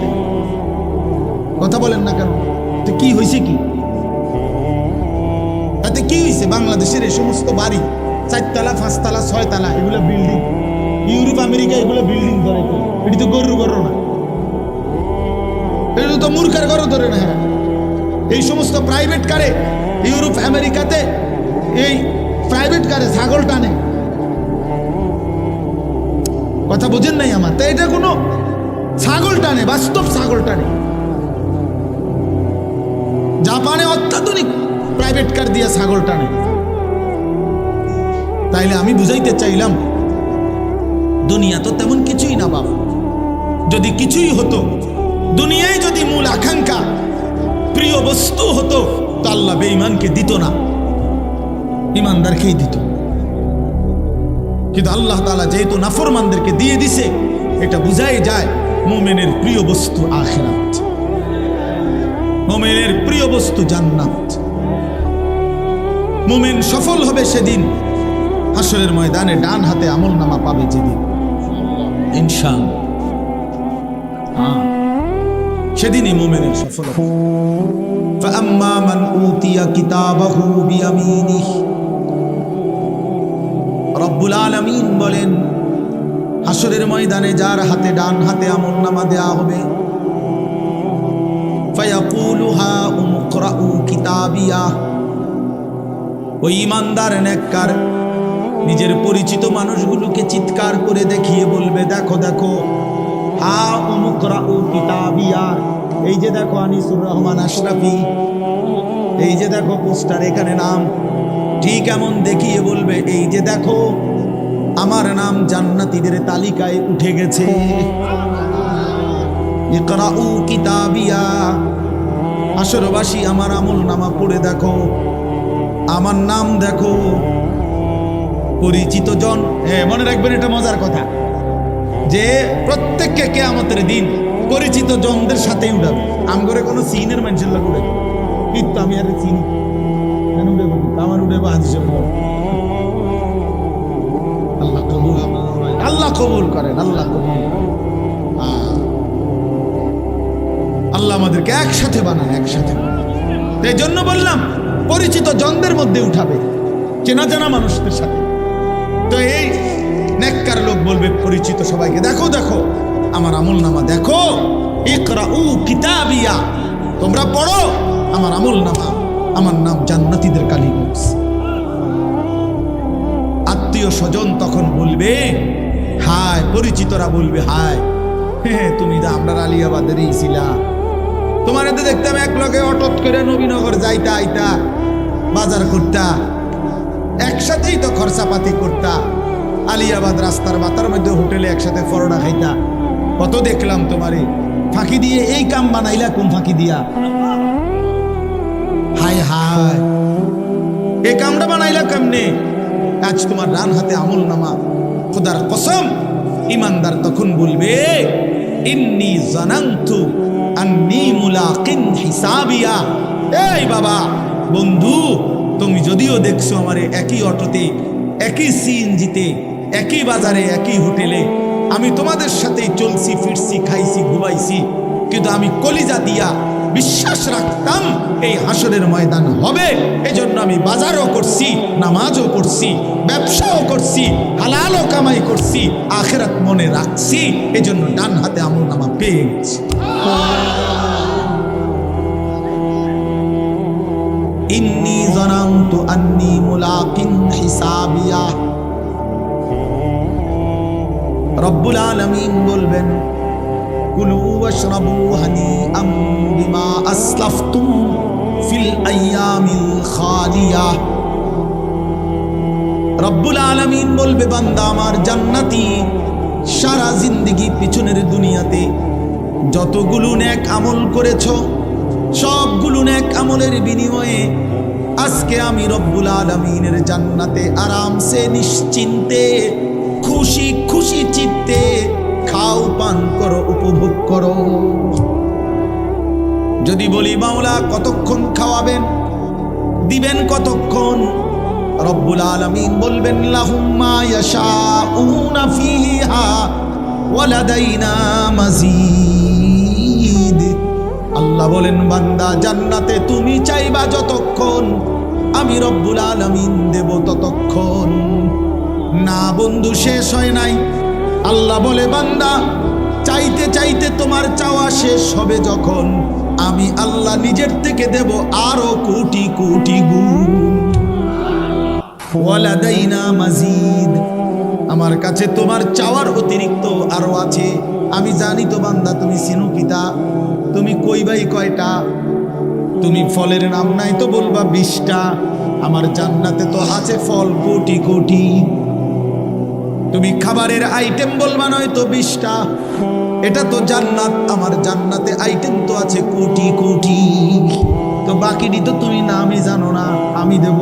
কথা বলেন না কেন? তো কি হয়েছে? কি তাতে কি হয়েছে? বাংলাদেশের এই সমস্ত বাড়ি 4 তলা 5 তলা 6 তলা এগুলো বিল্ডিং, ইউরোপ আমেরিকা এগুলো বিল্ডিং ধরে, এটি তো গরুর ঘর না, এটা তো মূর্খের ঘর ধরে না। হ্যাঁ, এই সমস্ত প্রাইভেট কারে ইউরোপ আমেরিকাতে, এই প্রাইভেট কারে ছাগল টানে। কথা বোঝেন নাই আমার? তাই এটা কোনো ছাগল টানে, বাস্তব ছাগল টানে। জাপানে অত্যাধুনিক প্রাইভেট কার দিয়ে ছাগল টানে। তাইলে আমি বুঝাইতে চাইলাম, দুনিয়া তো তেমন কিছুই না বাপ। যদি কিছুই হতো, দুনিয়ায় যদি মূল আকাঙ্ক্ষা প্রিয় বস্তু হতো, তো আল্লাহ বেঈমানকে দিত না, ইমানদারকেই দিত। কিন্তু আল্লাহ তাআলা যেহেতু নাফরমানদেরকে দিয়ে দিছে, এটা বুঝাই যায় মুমিনের প্রিয় বস্তু আখিরাত, মুমিনের প্রিয় বস্তু জান্নাত। মুমিন সফল হবে সেদিন, হাসরের ময়দানে ডান হাতে আমলনামা পাবে যেদিন, ইনশাআল্লাহ। সেদিনই মুমিনের সফলতা। فأما من أوتي كتابه بيمينه, রব্বুল আলামিন বলেন, হাসরের ময়দানে যার হাতে ডান হাতে আমলনামা দেয়া হবে, ফায়াকুলু হা উমকরাউ কিতাবিয়া, ওই ইমানদার নেককার নিজের পরিচিত মানুষগুলোকে চিৎকার করে দেখিয়ে বলবে, দেখো দেখো, হা উমকরাউ কিতাবিয়া, এই যে দেখো আনিসুর রহমান আশরাফি, এই যে দেখো পোস্টার, এখানে নাম, ঠিক এমন দেখিয়ে বলবে, এই যে দেখো আমার নাম জান্নাতীদের তালিকায় উঠে গেছে। ইকরাউ কিতাবিয়া, হাসরবাসী আমার আমল নামা পড়ে দেখো, আমার নাম দেখো। পরিচিত জন, মনে রাখবেন এটা মজার কথা, যে প্রত্যেককে কিয়ামতের দিন পরিচিত জনদের সাথেই উঠাবে। আম করে কোনো সিনের মানুষের লোক উঠে কিন্তু আমি আর চিনি কেন উঠে আমার উঠে হাদিস। আল্লাহ কবুল, আল্লাহ কবুল করেন, আল্লাহ কবুল। আল্লাহ আমাদেরকে একসাথে বানান, একসাথে। এই জন্য বললাম পরিচিত জনদের মধ্যে উঠাবে, চেনা জানা মানুষদের সাথে। তো এই নেককার লোক বলবে পরিচিত সবাইকে, দেখো দেখো আমার আমল নামা দেখো, ইকরাউ কিতাবিয়া, তোমরা পড়ো আমার আমল নামা, আমার নাম জান্নাতীদের কালিগঞ্জ। আত্মীয় স্বজন তখন বলবে হায়, পরিচিতরা বলবে হায়, তুমি তো আমরা আলিয়াবাদেরই ছিলা, তোমার এতে দেখতাম এক লগে অটত করে নবীনগর যাইতা আইতা, বাজার করতা, একসাথেই তো খরচাপাতি করতা, আলিয়াবাদ রাস্তার বাতার মধ্যে হোটেলে একসাথে পরোটা খাইতা, কত দেখলাম তোমারে, ফাঁকি দিয়ে এই কাম বানাইলা কোন ফাঁকি দিয়া? হায় হায়, এই কামটা বানাইলা কেমনে? আজ তোমার ডান হাতে আমল নামা, খোদার কসম। ইমানদার তখন বলবে ইন্নী জানান্তু আন্নী মুলাকিন হিসাবিয়া। এই বাবা, বন্ধু, তুমি যদিও দেখছো আমারে একই অটোতে, একই সিএনজিতে, একই বাজারে, একই হোটেলে, আমি তোমাদের সাথেই চলছি ফিরছি, খাইছি ঘুমাইছি, কিন্তু আমি কলিজা দিয়া বিশ্বাস রাখতাম এই হাসরের ময়দান হবে। এজন্য আমি বাজারও করছি, নামাজও পড়ছি, ব্যবসাও করছি, হালালও কামাই করছি, আখিরাত মনে রাখছি, এজন্য ডান হাতে আমল নামা পেয়ে গেছি। ইন্নী জানান্তু আন্নী মুলাকিন হিসাবিয়া। রব্বুল আলামিন বলবেন কুলু ওয়াশরাবু হানিআম বিমা আসলাফতুম ফিল আইয়ামিল খালিয়া। রব্বুল আলামিন বলবে বান্দা আমার জান্নাতি, সারা জিন্দেগি পিছনের দুনিয়াতে যতগুলো নেক আমল করেছো, সবগুলো নেক আমলের বিনিময়ে আজকে আমি রব্বুল আলামিনের জান্নাতে আরামসে নিশ্চিন্তে খুশি খুশি চিত্তে খাও, পান করো, উপভোগ করো। যদি বলি মাওলা কতক্ষণ খাওয়াবেন, দিবেন কতক্ষণ? রব্বুল আলামিন বলবেন লাহুম মা ইয়াশাউনা ফিহা ওয়া লাদাইনা মাজিদ। আল্লাহ বলেন বান্দা জান্নাতে তুমি চাইবা যতক্ষণ, আমি রব্বুল আলামিন দেব ততক্ষণ। না বন্ধু, শেষ হয় নাই। আল্লাহ বলে বান্দা চাইতে চাইতে তোমার চাওয়া শেষ হবে যখন, আমি আল্লাহ নিজের থেকে দেব আরো কোটি কোটি গুণ। ওয়ালাদাইনা মাজিদ, আমার কাছে তোমার চাওয়ার অতিরিক্ত আরো আছে। আমি জানি তো বান্দা তুমি চিনো কিতা, তুমি কইবাই কয়টা, তুমি ফলের নাম নাই তো বলবা 20টা, আমার জান্নাতে তো আছে ফল কোটি কোটি। তুমি খাবারের আইটেম বলবা নয় তো 20টা, এটা তো জান্নাত, আমার জান্নাতে আইটেম তো আছে কোটি কোটি। তো বাকিটি তো তুমি নামই জানো না, আমি দেব।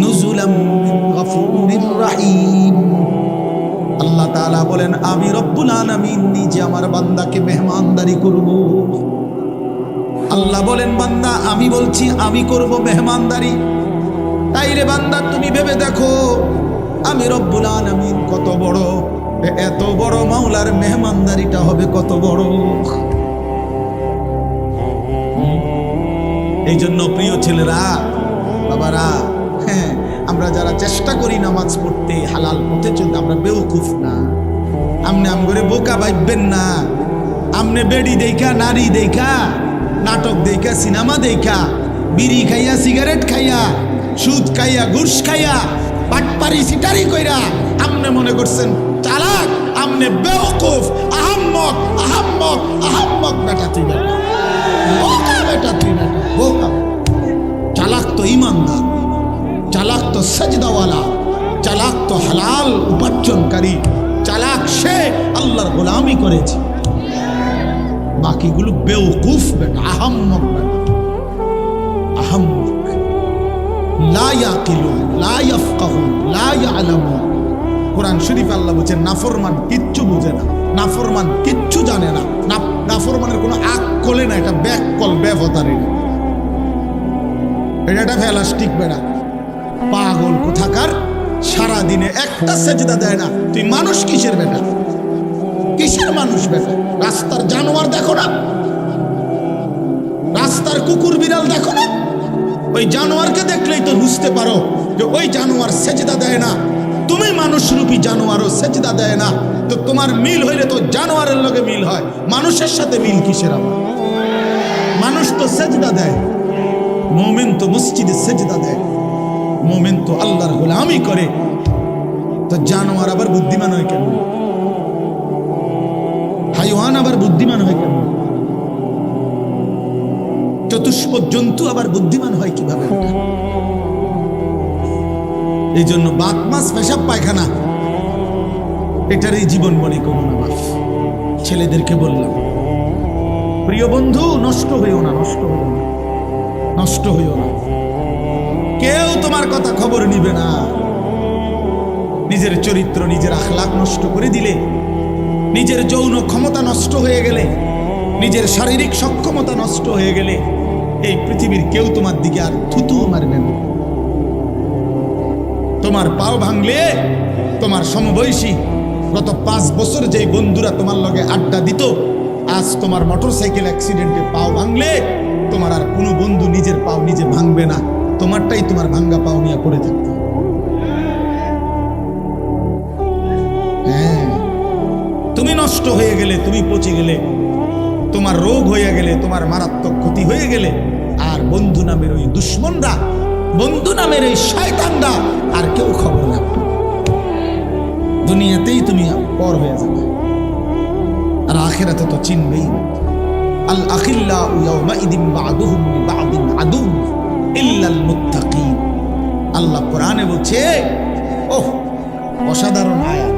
নুজুলাম মিন গফুরির রহিম। আল্লাহ তাআলা বলেন আমি রব্বুল আলামিন নিজে আমার বান্দাকে মেহমানদারি করব। আল্লাহ বলেন বান্দা আমি বলছি আমি করব মেহমানদারি। তাই রে বান্দা তুমি ভেবে দেখো আমি রব্বুল আলামিন কত বড়, এত বড় মাওলার মেহমানদারিটা হবে কত বড়। এই জন্য প্রিয় ছেলেরা, বাবারা, হ্যাঁ, আমরা যারা চেষ্টা করি নামাজ পড়তে, হালাল পথে চলতে, আমরা বেওকুফ না। আমনে আম করে বোকা ভাববেন না। আমনে বেড়ি দেখা, নারী দেখা, নাটক দেখা, সিনেমা দেখা, বিড়ি খাইয়া, সিগারেট খাইয়া, সুদ খাইয়া, ঘুষ খাইয়া, বাটপারি সিটারি কইরা আমনে মনে করছেন চালাক। আমনে বেওকুফ, আহাম্মক আহাম্মক আহাম্মক বেটা তুই, বেটা বোকা, বেটা তুই, বেটা বোকা। চালাক তো ইমানদার, তো সেজদাওয়ালা, চালাক তো হালাল উপার্জনকারী, চালাক সে আল্লাহর গোলামি করেছে। বাকিগুলো বেওকুফ বেটা, আহাম্মক বেটা, আহাম্মক, লা ইয়াকিলুন, লা ইয়াফকাহুন, লা ইয়ালামুন। কোরআন শরীফ আল্লাহ বলছেন নাফরমান কিচ্ছু বুঝে না, নাফরমান কিচ্ছু জানে না, নাফরমানের কোনো আকলে না, এটা ব্যাককল ব্যবতারে, এটা ফেলাস্টিক বেড়া, পাগল কোথাকার। সারা দিনে একটা সেজদা দেয় না, তুই মানুষ কিসের বেটা, কিসের মানুষ বেটা? রাস্তার জানোয়ার দেখো না, রাস্তার কুকুর বিড়াল দেখো না, ওই জানোয়ারকে দেখলেই তো বুঝতে পারো যে ওই জানোয়ার সেজদা দেয় না। তুমি মানুষরূপী জানোয়ারও সেজদা দেয় না, তো তোমার মিল হইলে তো জানোয়ারের লগে মিল হয়, মানুষের সাথে মিল কিসের আমার? মানুষ তো সেজদা দেয়, মুমিন তো মসজিদে সেজদা দেয়, মুমিন তো আল্লাহর গোলামি করে, তো জানোয়ার আবার বুদ্ধিমান হয় কেন? হাইওয়ান আবার বুদ্ধিমান হয় কেন? চতুষ্পদ জন্তু আবার বুদ্ধিমান হয় কিভাবে? এই জন্য বাত মাছ পেশাব পায়খানা এটারই জীবন মনে করো না। বাপ ছেলেদেরকে বললাম, প্রিয় বন্ধু, নষ্ট হইও না, নষ্ট হইও না, নষ্ট হইও না। কেউ তোমার কথা খবর নিবে না। নিজের চরিত্র, নিজের আখলাক নষ্ট করে দিলে, নিজের যৌন ক্ষমতা নষ্ট হয়ে গেলে, নিজের শারীরিক সক্ষমতা নষ্ট হয়ে গেলে, এই পৃথিবীর কেউ তোমার দিকে আর থুতু মারবে না। তোমার পাও ভাঙলে তোমার সমবয়সী গত 5 বছর যেই বন্ধুরা তোমার লগে আড্ডা দিত, আজ তোমার মোটরসাইকেল অ্যাক্সিডেন্টে পাও ভাঙলে তোমার আর কোনো বন্ধু নিজের পাও নিজে ভাঙবে না, তোমারটাই তোমার ভাঙ্গা পাও নিয়ে পড়ে থাকতে। হ্যাঁ, তুমি নষ্ট হয়ে গেলে, তুমি পচে গেলে, তোমার রোগ হয়ে গেলে, তোমার মারাত্মক ক্ষতি হয়ে গেলে, আর বন্ধু নামের ওই দুশ্মনরা, বন্ধু নামের এই শয়তানরা আর কেউ খবর না। দুনিয়াতেই তুমি পর হয়ে যাবে, আর আখিরাতে তো চিনবেই। আল আখিল্লাউ ইয়াওমাইদিন বা'দুহুম লিবা'দিন আদু ইল্লাল মুত্তাকিন। আল্লাহ কোরআনে বলছে, ওহ অসাধারণ আয়াত।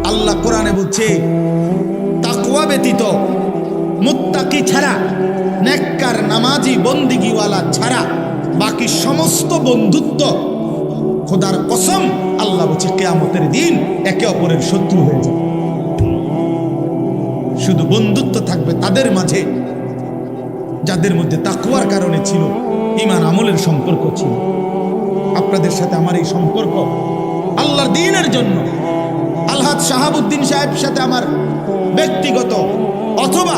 আল্লাহ কোরআনে বলছে তাকওয়া ব্যতীত, মুত্তাকি ছাড়া, নেককার নামাজি বন্দিগিওয়ালা ছাড়া বাকি সমস্ত বন্ধুত্ব, খোদার কসম আল্লাহ বলছে কিয়ামতের দিন একে অপরের শত্রু হয়ে যাবে। শুধু বন্ধুত্ব থাকবে তাদের মাঝে যাদের মধ্যে তাকওয়ার কারণে ছিল, ঈমান আমলের সম্পর্ক ছিল। আপনাদের সাথে আমার এই সম্পর্ক আল্লাহর দ্বীনের জন্য। আলহাজ শাহাবুদ্দিন সাহেবের সাথে আমার ব্যক্তিগত অথবা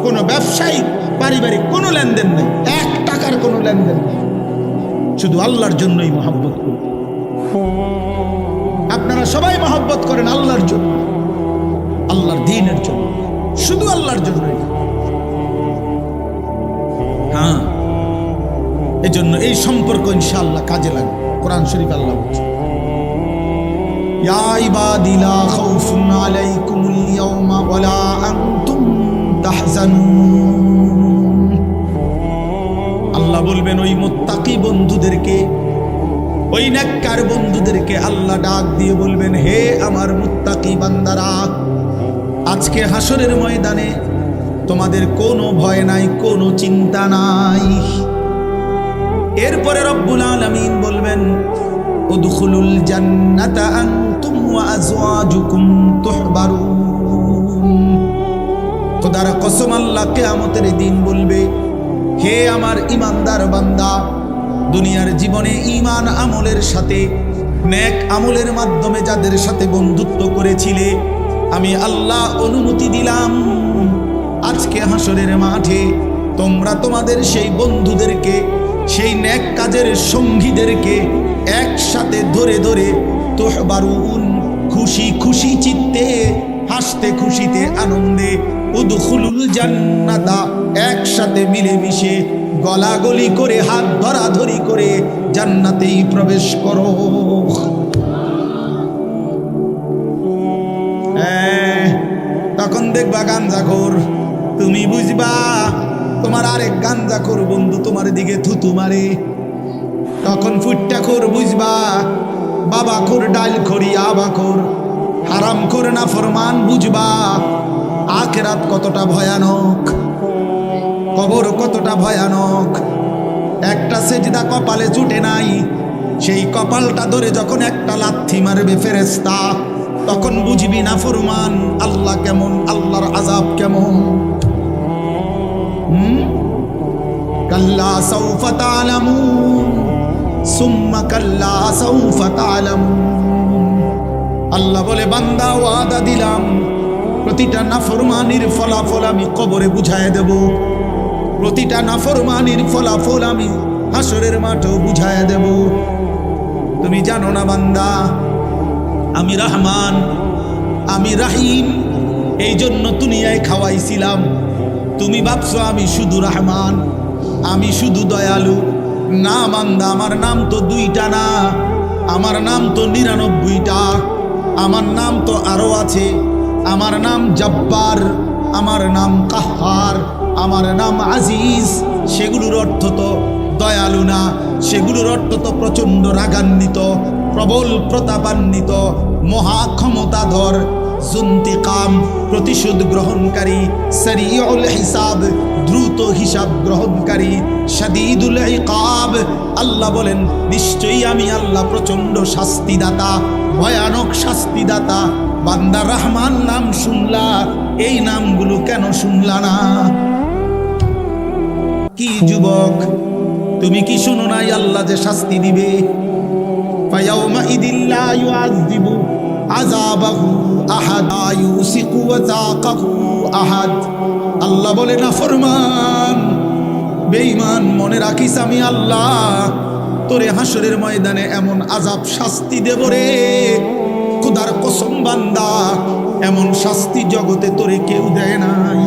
কোনো ব্যবসায়িক পারিবারিক কোনো লেনদেন নেই, 1 টাকার কোনো লেনদেন নেই, শুধু আল্লাহর জন্যই মহব্বত করি। আপনারা সবাই মহব্বত করেন আল্লাহর জন্য, আল্লাহর দ্বীনের জন্য, শুধু আল্লাহর জন্যই। হ্যাঁ, এজন্য এই সম্পর্ক ইনশাআল্লাহ কাজে লাগবে। কোরআন শরীফ আল্লাহ বলছে, ইয়া ইবাদি লা খাউফুন আলাইকুমুল ইয়াওমা ওয়ালা আনতুম তাহজানুন। আল্লাহ বলবেন ওই মুত্তাকি বন্ধুদেরকে, ওই নেককার বন্ধুদেরকে আল্লাহ ডাক দিয়ে বলবেন, হে আমার মুত্তাকি বান্দারা, আজকে হাসরের ময়দানে তোমাদের কোনো ভয় নাই, কোনো চিন্তা নাই। এরপরে রব্বুল আলামিন বলবেন, উদখুলুল জান্নাতা আনতুম ওয়া আজওয়াজুকুম তুহবারুন। খোদার কসম আল্লাহ কিয়ামতের দিন বলবে, হে আমার ঈমানদার বান্দা, দুনিয়ার জীবনে ঈমান আমলের সাথে, নেক আমলের মাধ্যমে যাদের সাথে বন্ধুত্ব করেছিলে, আমি আল্লাহ অনুমতি দিলাম আজকে হাসরের মাঠে তোমরা তোমাদের সেই বন্ধুদেরকে, সেই নেক কাজের সঙ্গীদেরকে একসাথে ধরে ধরে তুহবারুন, খুশি খুশি চিত্তে, হাসতে খুশিতে আনন্দে, উদখুলুল জান্নাতা, একসাথে মিলেমিশে গলাগলি করে হাত ধরাধরি করে জান্নাতেই প্রবেশ করো। তখন দেখবা গাঞ্জাখোর, তুমি বুঝবা তোমার আরেক গাঞ্জাখোর বন্ধু তোমার দিকে থুতু মারে। তখন ফুটটা খোর বুঝবা, বাবা খোর ডাল খড়ি আবা খোর হারাম খোর না ফরমান বুঝবা। আখিরাত কতটা ভয়ানক, কবর কতটা ভয়ানক। একটা সেজদা কপালে জুটে নাই, সেই কপালটা ধরে যখন একটা লাথি মারবে ফেরেশতা, তখন বুঝবি না ফরমান আল্লাহ কেমন, আল্লাহর আযাব কেমন। কাল্লা সাউফা তা'লামুন সুম্মা কাল্লা সাউফা তা'লামুন। আল্লাহ বলে বান্দা ওয়াদা দিলাম প্রতিটা নাফরমানির ফলাফল আমি কবরে বুঝায় দেব, প্রতিটা নাফরমানির ফলাফল আমি হাসরের মাঠেও বুঝায় দেব। তুমি জানো না বান্দা, আমি রহমান, আমি রাহিম, এই জন্য দুনিয়ায় খাওয়াইছিলাম। তুমি ভাবছো আমি শুধু রহমান, আমি শুধু দয়ালু। না বান্দা, আমার নাম তো দুইটা না, আমার নাম তো 99টা, আমার নাম তো আরো আছে। আমার নাম জব্বার, আমার নাম কাহ্হার, আমার নাম আজিজ। সেগুলোর অর্থ তো দয়ালু না, সেগুলোর অর্থ তো প্রচণ্ড রাগান্বিত, প্রবল প্রতাপান্বিত, মহা ক্ষমতাধর, জুন্তিকাম, প্রতিশোধ গ্রহণকারী, সারিউল হিসাব, দ্রুত হিসাব গ্রহণকারী, শাদীদুল ইকাব। আল্লাহ বলেন নিশ্চয়ই আমি আল্লাহ প্রচণ্ড শাস্তিদাতা, ভয়ানক শাস্তিদাতা। বান্দা রহমান নাম শুনলা, এই নামগুলো কেন শুনলা না? কি যুবক, তুমি কি শুনো নাই আল্লাহ যে শাস্তি দিবে? ফায়াউমা ইদিল্লা ইউআযিবু আযাবাহু আহাদ ইউসিকু ওয়াতাকাহু আহাদ। আল্লাহ বলে না ফরমান বেঈমান, মনে রাখিস আমি আল্লাহ তোরে হাসরের ময়দানে এমন আযাব শাস্তি দেব রে, খোদার কসম বান্দা, এমন শাস্তি জগতে তোরে কেউ দেয় নাই।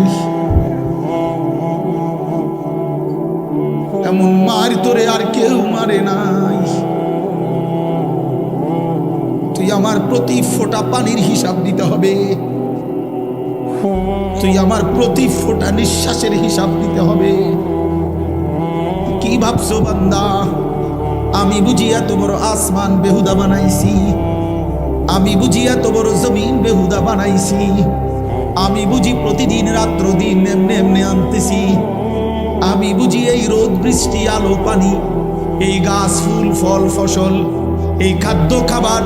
এমন মার তোরে আর কেউ মারে নাই। তুই আমার প্রতি ফোঁটা পানির হিসাব দিতে হবে, তুই আমার প্রতি ফোঁটা নিঃশ্বাসের হিসাব দিতে হবে। কি ভাবছো বান্দা, আমি বুঝি এত বড় আসমান বেহুদা বানাইছি? আমি বুঝি এত বড় জমিন বেহুদা বানাইছি? আমি বুঝি প্রতিদিন রাত্র দিন এমনি এমনি আনতেছি? আমি বুঝি এই রোদ বৃষ্টি আলো পানি, এই গাছ ফুল ফল ফসল, এই খাদ্য খাবার,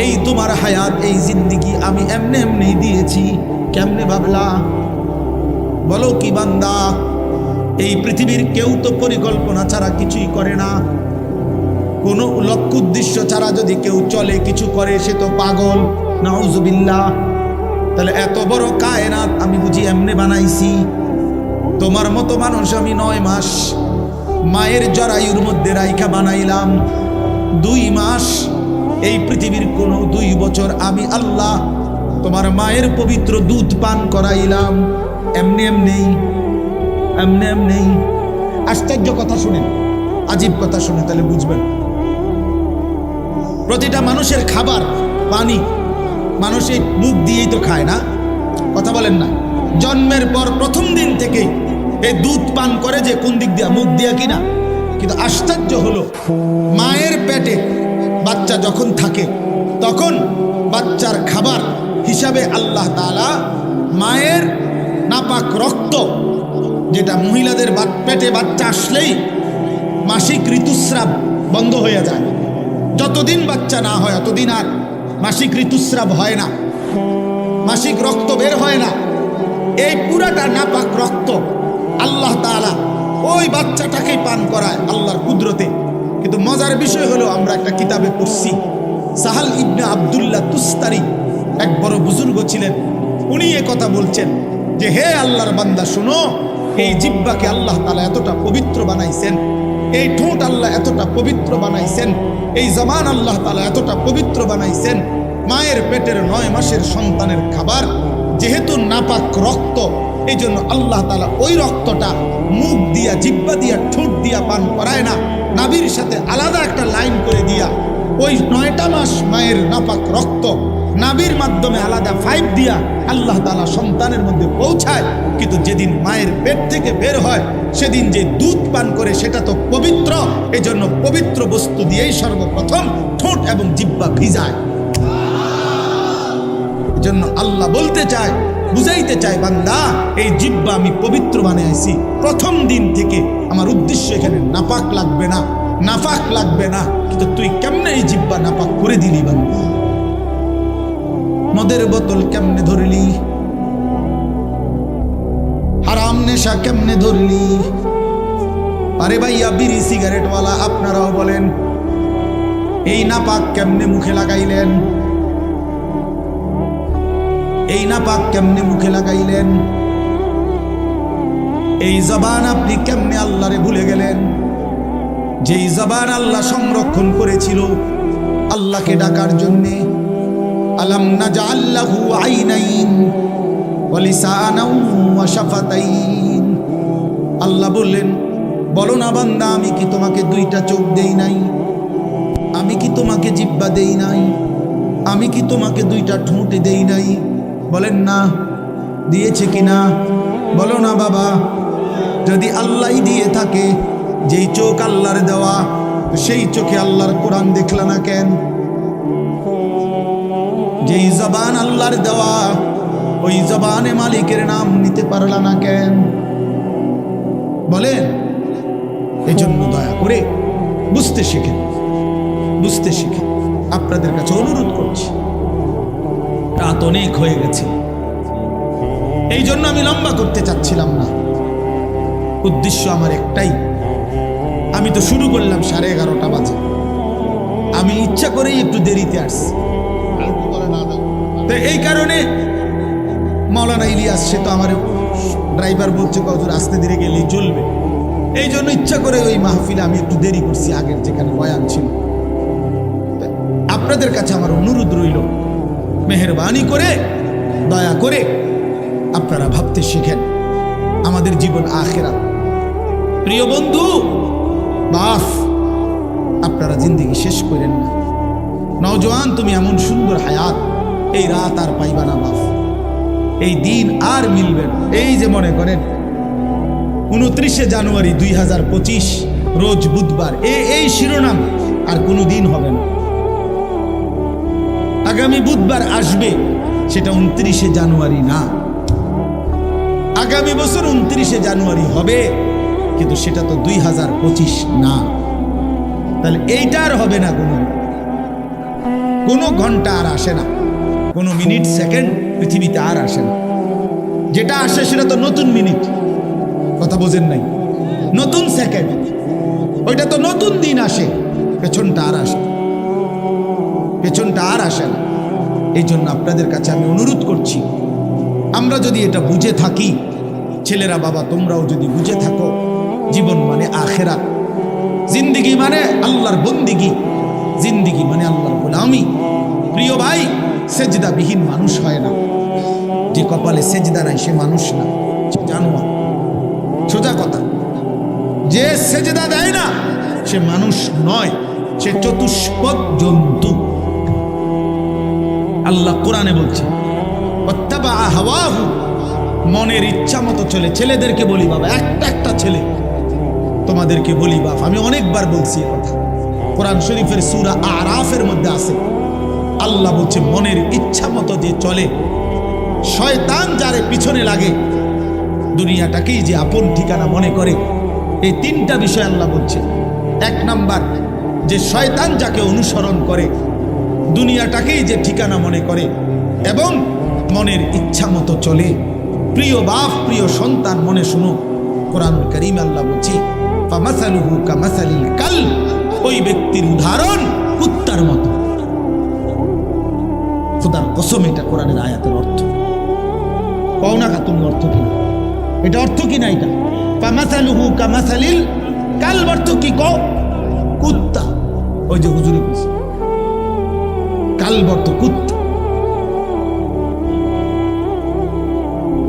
এই তোমার হায়াত, এই জিন্দিগি আমি এমনি এমনি দিয়েছি? কেমনে ভাবলা? বলো কি বান্দা, এই পৃথিবীর কেউ তো পরিকল্পনা ছাড়া কিছুই করে না। কোনো লক্ষ্য উদ্দেশ্য ছাড়া যদি কেউ চলে কিছু করে সে তো পাগল, নাউজুবিল্লাহ। তাহলে এত বড় কায়নাত আমি বুঝি এমনি বানাইছি? তোমার মতো মানুষ আমি 9 মাস মায়ের জরায়ুর মধ্যে রাইখা বানাইলাম। 2 মাস, এই পৃথিবীর কোনো 2 বছর আমি আল্লাহ তোমার মায়ের পবিত্র দুধ পান করাইলাম। এমনি এমনি এমনি এমনি। আশ্চর্য কথা শুনেন, আজীব কথা শুনে তাহলে বুঝবেন। প্রতিটা মানুষের খাবার পানি মানুষ এই মুখ দিয়েই তো খায় না? কথা বলেন না? জন্মের পর প্রথম দিন থেকে এই দুধ পান করে যে কোন দিক দিয়া? মুখ দিয়া কিনা? কিন্তু আশ্চর্য হলো, মায়ের পেটে বাচ্চা যখন থাকে তখন বাচ্চার খাবার হিসাবে আল্লাহ তাআলা মায়ের নাপাক রক্ত, যেটা মহিলাদের পেটে বাচ্চা আসলেই মাসিক ঋতুস্রাব বন্ধ হয়ে যায়, যতদিন বাচ্চা না হয় ততদিন আর মাসিক ঋতুস্রাব হয় না, মাসিক রক্ত বের হয় না। এই পুরাটা নাপাক রক্ত আল্লাহ তাআলা ওই বাচ্চাটাকেই পান করায় আল্লাহর কুদরতে। কিন্তু মজার বিষয় হলো, আমরা একটা কিতাবে পড়ছি, সাহাল ইবনে আব্দুল্লাহ তুস্তারি এক বড় বুজুর্গ ছিলেন, উনি এ কথা বলছেন যে হে আল্লাহর বান্দা শোনো, এই জিহ্বাকে আল্লাহ তাআলা এতটা পবিত্র বানাইছেন, এই ঠোঁট আল্লাহ এতটা পবিত্র বানাইছেন, এই জবান আল্লাহ তাআলা এতটা পবিত্র বানাইছেন। মায়ের পেটের 9 মাসের সন্তানের খাবার যেহেতু নাপাক রক্ত, এই জন্য আল্লাহ তাআলা ওই রক্তটা মুখ দিয়া, জিহ্বা দিয়া, ঠোঁট দিয়া পান করায় না, নাভির সাথে আলাদা একটা লাইন করে দিয়া ওই 9টা মাস মায়ের নাপাক রক্ত নাভির মাধ্যমে আলাদা পাইপ দিয়া আল্লাহ তাআলা সন্তানের মধ্যে পৌঁছায়, কিন্তু যেদিন মায়ের পেট থেকে বের হয় সেদিন যে দুধ পান করে সেটা তো পবিত্র, এজন্য পবিত্র বস্তু দিয়েই সর্বপ্রথম ঠোঁট এবং জিহ্বা ভিজায়। এজন্য আল্লাহ বলতে চায়, বুঝাইতে চায়, বান্দা এই জিহ্বা আমি পবিত্র বানাইছি প্রথম দিন থেকে, আমার উদ্দেশ্য এখানে নাপাক লাগবে না, নাপাক লাগবে না, কিন্তু তুই কেমনে এই জিহ্বা নাপাক করে দিলি বান্দা? মদের বোতল কেমনে ধরলি, হারাম নেশা কেমনে ধরলি? আরে ভাইয়া বিড়ি সিগারেটওয়ালা আপনারাও বলেন, এই নাপাক কেমনে মুখে লাগাইলেন? এই নাপাক কেমনে মুখে লাগাইলেন? এই জবান আপনি কেমনে আল্লাহরে ভুলে গেলেন? যেই জবান আল্লাহ সংরক্ষণ করেছিল আল্লাহকে ডাকার জন্যে। আলাম নাজআল লাহু আইনাইন ওয়া লিসানাও ওয়া শাফাতাইন। আল্লাহ বললেন, বলো না বান্দা, আমি কি তোমাকে দুইটা চোখ দেই নাই? আমি কি তোমাকে জিহ্বা দেই নাই? আমি কি তোমাকে দুইটা ঠোঁট দেই নাই? বলেন না, দিয়েছে কিনা? বলো না বাবা। যদি আল্লাহই দিয়ে থাকে, যেই চোখ আল্লাহর দেওয়া, সেই চোখে আল্লাহর কোরআন দেখলা না কেন? যেই জবান আল্লাহর দেওয়া, ওই জবানে মালিকের নাম নিতে পারলা না কেন? বলেন। এই জন্য দয়া করে বুঝতে শিখেন, বুঝতে শিখেন। আপনাদের কাছে অনুরোধ করছি, রাত অনেক হয়ে গেছে, এই জন্য আমি লম্বা করতে চাচ্ছিলাম না। উদ্দেশ্য আমার একটাই, আমি তো শুরু করলাম 11:30 বাজে, আমি ইচ্ছা করেই একটু দেরিতে আসছি। তো এই কারণে মাওলানা ইলিয়াস, সে তো আমার ড্রাইভার বলছে কত আস্তে ধীরে গেলেই চলবে, এই জন্য ইচ্ছা করে ওই মাহফিলে আমি একটু দেরি করছি, আগের যেখানে বয়ান ছিল। আপনাদের কাছে আমার অনুরোধ রইল, মেহেরবানি করে, দয়া করে আপনারা ভাবতে শিখেন, আমাদের জীবন আখিরাত। প্রিয় বন্ধু, বাফ, আপনারা জিন্দেগি শেষ করেন না। নওজোয়ান, তুমি এমন সুন্দর হায়াত, এই রাত আর পাইবা না বাফ, এই দিন আর মিলবে না। এই যে মনে করেন 29শে জানুয়ারি 2025 রোজ বুধবার, এই শিরোনাম আর কোনো দিন হবে না। আগামী বুধবার আসবে, সেটা 29শে জানুয়ারি না। আগামী বছর 29শে জানুয়ারি হবে, কিন্তু সেটা তো 2025 না। তাহলে এইটা আর হবে না, কোনো ঘন্টা আর আসে না, কোনো মিনিট সেকেন্ড পৃথিবীতে আর আসে না। যেটা আসে সেটা তো নতুন মিনিট, কথা বোঝেন নাই? নতুন সেকেন্ড, ওইটা তো নতুন দিন আসে, পেছনটা আর আসে, পেছনটা আর আসে না। এই জন্য আপনাদের কাছে আমি অনুরোধ করছি, আমরা যদি এটা বুঝে থাকি, ছেলেরা বাবা তোমরাও যদি বুঝে থাকো, জীবন মানে আখেরাত, জিন্দিগি মানে আল্লাহর বন্দিগি, জিন্দিগি মানে আল্লাহর গোলামি। প্রিয় ভাই, সেজদাবিহীন মানুষ হয় না। যে কপালে সেজদা নাই সে মানুষ না, সে জানোয়ার। সোজা কথা, যে সেজদা দেয় না সে মানুষ নয়, সে চতুষ্পদ জন্তু। আল্লাহ কোরআনে বলছে, ওয়াত্তাবা হাওয়াহু, মনের ইচ্ছা মতো চলে। ছেলেদেরকে বলি বাবা, একটা ছেলে তোমাদেরকে বলি বাপ, আমি অনেকবার বলছি এ কথা, কোরআন শরীফের সূরা আরাফের মধ্যে আছে। আল্লাহ বলছে, মনের ইচ্ছা মতো যে চলে, শয়তান যারে পিছনে লাগে, দুনিয়াটাকেই যে আপন ঠিকানা মনে করে। এই তিনটা বিষয় আল্লাহ বলছে। এক নাম্বার, যে শয়তান যাকে অনুসরণ করে, দুনিয়াটাকেই যে ঠিকানা মনে করে এবং মনের ইচ্ছা মতো চলে। প্রিয় বাপ, প্রিয় সন্তান, মনে শুনো, কোরআনুল কারীম আল্লাহ বলছে, ফামাসালুহু কামাসালিল কালব, ওই ব্যক্তির উদাহরণ কুত্তার মতো। খোদার কসম, এটা কোরআনের আয়াতের অর্থ। কও না তুমি অর্থ কি, এটা অর্থ কি না? এটা ফামাসালুহু কামাসালিল কালব অর্থ কি? কও, কুত্তা। ওই যে হুজুরে বলছে কালব অর্থ কুত্তা।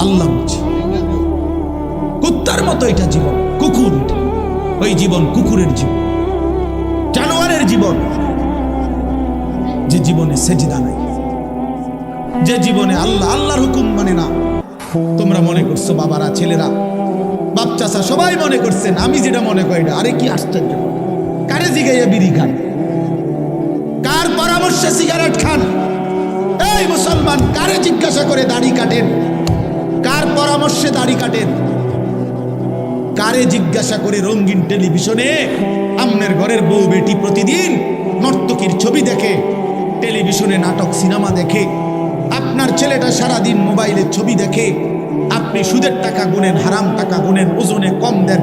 আল্লাহ বলছে কুত্তার মতো এটা জীবন, কুকুর এটা। ওই জীবন কুকুরের জীবন, জানোয়ারের জীবন, যে জীবনে সেজদা নাই, যে জীবনে আল্লাহ আল্লাহর হুকুম মানে না। তোমরা মনে করছো বাবারা, ছেলেরা, বাপ চাচা সবাই মনে করছেন আমি যেটা মনে করি না। আরে কি আশ্চর্য! কারে জিগাইয়া বিড়ি খান? কার পরামর্শে সিগারেট খান? এই মুসলমান, কারে জিজ্ঞাসা করে দাড়ি কাটেন? কার পরামর্শে দাড়ি কাটেন? কারে জিজ্ঞাসা করে রঙিন টেলিভিশনে আমনের ঘরের বউ বেটি প্রতিদিন নর্তকীর ছবি দেখে, টেলিভিশনে নাটক সিনেমা দেখে? আপনার ছেলেটা সারাদিন মোবাইলের ছবি দেখে, আপনি সুদের টাকা গুনেন, হারাম টাকা গুনেন, ওজনে কম দেন,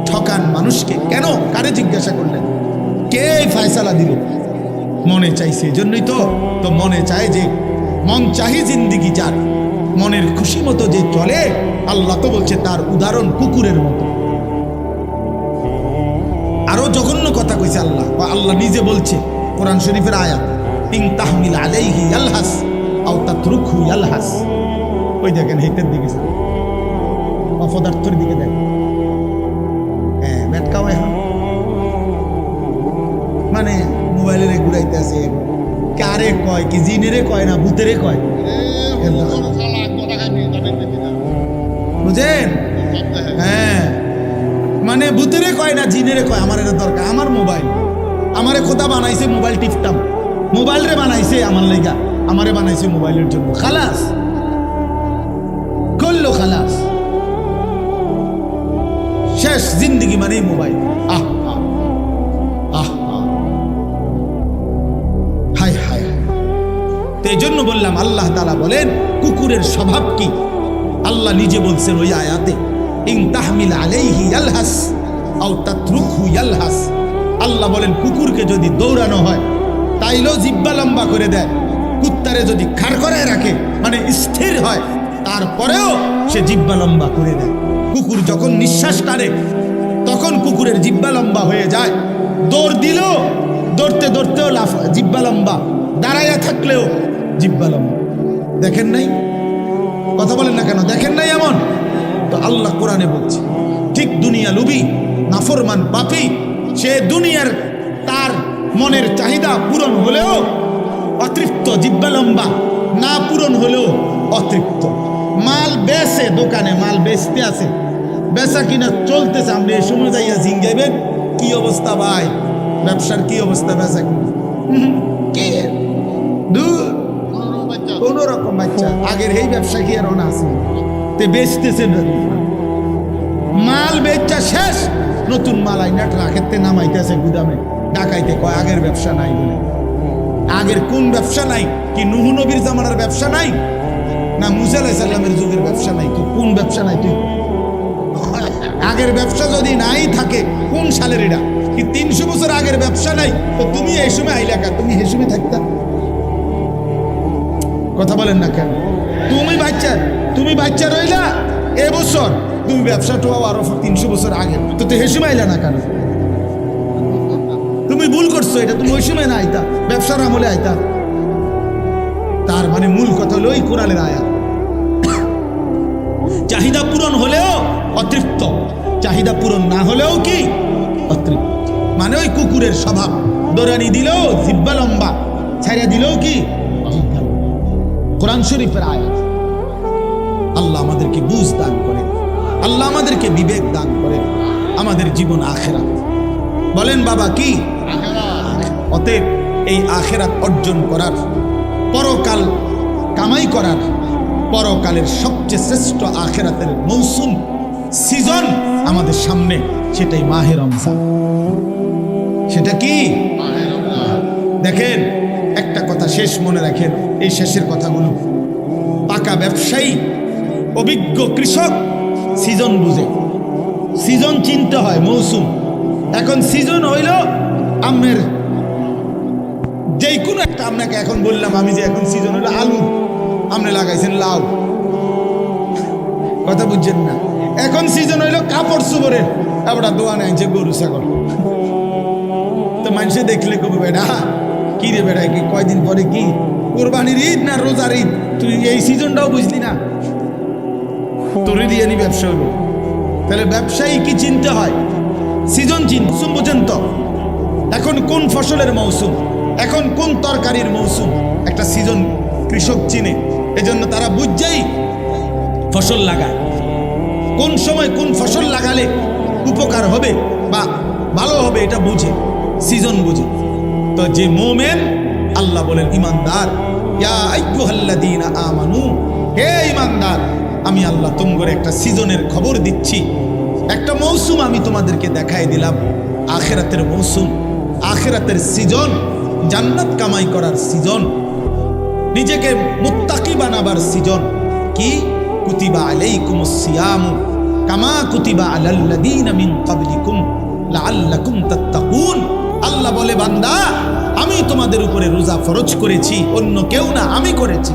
ঠকান মানুষকে। কেন? কারে জিজ্ঞাসা করলেন? কে ফয়সালা দিল? মনে চাইছে, এজন্যই তো মনে চায় যে মন চাহি জিন্দিগি যার, মনের খুশি মতো যে চলে, আল্লাহ তো বলছে তার উদাহরণ কুকুরের মতো। আরো জঘন্য কথা কইছে আল্লাহ, বা আল্লাহ নিজে বলছে কোরআন শরীফের আয়াত, ইন তাহমিল আলাইহি ইয়ালহাস আও তাতরুকহু ইয়ালহাস। ওই দেখেন হেতের দিকে, অপদার্থের দিকে দেখেন। হ্যাঁ, মেটকাও এখন মানে মোবাইলের ঘুরাইতে আছে। কারে কয় কি? জিনেরে কয় না ভূতেরে কয়? বুঝেন? হ্যাঁ, মানে ভূতেরে কয় না জিনেরে কয়। আমার এটা দরকার, আমার মোবাইল, আমারে খোদা বানাইছে মোবাইল টিপতাম, মোবাইল রে বানাইছে আমার লাইগা, আমারে বানাইছে মোবাইলের জন্য। খালাস করলো, খালাস শেষ। জিন্দিগি মানেই মোবাইল। আহ আহ, হায় হায়। তো এই জন্য বললাম, আল্লাহ তাআলা বলেন কুকুরের স্বভাব কি? আল্লাহ নিজে বলছেন ওই আয়াতে, ইন তাহমিল আলাইহি ইয়ালহাস আও তাতরুকহু ইয়ালহাস। আল্লাহ বলেন কুকুরকে যদি দৌড়ানো হয় তাইলেও জিহ্বা লম্বা করে দেয়, কুত্তারে যদি খাড় করে রাখে মানে স্থির হয় তারপরেও সে জিহ্বা লম্বা করে দেয়। কুকুর যখন নিঃশ্বাস টানে তখন কুকুরের জিহ্বা লম্বা হয়ে যায়। দৌড় দিলেও, দৌড়তে দৌড়তেও জিহ্বা লম্বা, দাঁড়াইয়া থাকলেও জিহ্বা লম্বা। দেখেন নাই? কথা বলেন না কেন? দেখেন নাই এমন? তো আল্লাহ কোরআনে বলছে ঠিক দুনিয়া লুবি, নাফরমান পাপী, সে দুনিয়ার তার মনের চাহিদা পূরণ হলেও অতৃপ্ত, জিহ্বা লম্বা, না পূরণ হলেও অতৃপ্ত। মাল বেচে, দোকানে মাল বেচতে আছে, বেচা কিনা চলতেছে, আপনি এই সময় যাইয়া জিঙ্গাইবেন কি অবস্থা ভাই, ব্যবসার কি অবস্থা, বেচা কিনা কোন রকম বাচ্চা। আগের এই ব্যবসা কি আর অনা আছে? তে বেচতেছে মাল, বেচা শেষ, নতুন মাল আইনা রাখেতে নামাইতেছে গুদামে, ডাকাইতে কয় আগের ব্যবসা নাই বলে। আগের কোন ব্যবসা নাই? কি নূহ নবীর জামানার ব্যবসা নাই? না মুসা আলাইহিস সালামের যুগের ব্যবসা নাই? তো কোন ব্যবসা নাই? তুই আগের ব্যবসা যদি নাই থাকে কোন সালের এটা? কি 300 বছর আগের ব্যবসা নাই? তো তুমি এই সময় আইলা কা? তুমি এই সময় থাকতা? কথা বলেন না কেন? তুমি বাচ্চা রইলা এবছর, তুমি ব্যবসাটা আরো 300 বছর আগে, তো এই সময় আইলা না কেন? তুমি ভুল করছো, এটা তুমি ওই সময় না আইতা, ব্যবসার আমলে আইতা। তার মানে মূল কথা হলো ওই কোরআনের আয়াত, চাহিদা পূরণ হলেও অতৃপ্ত, চাহিদা পূরণ না হলেও কি অতৃপ্ত। মানে ওই কুকুরের স্বভাব, দৌড়ানি দিলেও জিহ্বা লম্বা, ছাইড়া দিলেও কি জিহ্বা লম্বা। কোরআন শরীফের আয়াত। আল্লাহ আমাদেরকে বুঝ দান করেন, আল্লাহ আমাদেরকে বিবেক দান করেন, আমাদের জীবন আখেরাত। বলেন বাবা কি? অতএব এই আখেরাত অর্জন করার, পরকাল কামাই করার, পরকালের সবচেয়ে শ্রেষ্ঠ আখেরাতের মৌসুম, সিজন আমাদের সামনে, সেটাই মাহে রমজান। সেটা কি? দেখেন একটা কথা শেষ মনে রাখেন, এই শেষের কথাগুলো। পাকা ব্যবসায়ী, অভিজ্ঞ কৃষক সিজন বুঝে, সিজন চিনতে হয়, মৌসুম। এখন সিজন হইল আমের, যেই কোনো একটা, আপনাকে এখন বললাম আমি যে এখন সিজন হলো আলু, আপনি লাগাইছেন লাউ, কথা বুঝছেন না। এখন সিজন হইলো কাপড় চোপড়ের, আমরা দোয়ানে আনছে গরু ছাগল। তো মানুষে দেখলে কবে বেড়া কি রে বেড়া, কি কয়দিন পরে কি কোরবানির ঈদ না রোজার ঈদ, তুই এই সিজনটাও বুঝলি না, তোরে দিয়ে নি ব্যবসা হলো। তাহলে ব্যবসায়ী কি চিনতে হয়? সিজন মৌসুম বুঝেন তো? এখন কোন ফসলের মৌসুম, এখন কোন তরকারির মৌসুম, একটা সিজন কৃষক চিনে, এজন্য তারা বুঝছেই ফসল লাগায়, কোন সময় কোন ফসল লাগালে উপকার হবে বা ভালো হবে এটা বুঝে, সিজন বুঝে। তো যে মোমেন, আল্লাহ বলেন ইমানদার, ইয়া আইয়ুহাল্লাযীনা আমানু, হে ইমানদার, আমি আল্লাহ তোমাদের একটা সিজনের খবর দিচ্ছি, একটা মৌসুম আমি তোমাদেরকে দেখাই দিলাম, আখিরাতের মৌসুম, আখিরাতের সিজন, জান্নাত কামাই করার সিজন, নিজেকে মুত্তাকি বানাবার সিজন। কি? কুতিবা আলাইকুমুস সিয়ামু কামা কুতিবা আলাল্লাযীনা মিন ক্বাবলিকুম লাআল্লাকুম তাত্তাকুন। আল্লাহ বলে, বান্দা, আমি তোমাদের উপরে রোজা ফরজ করেছি, অন্য কেউ না, আমি করেছি।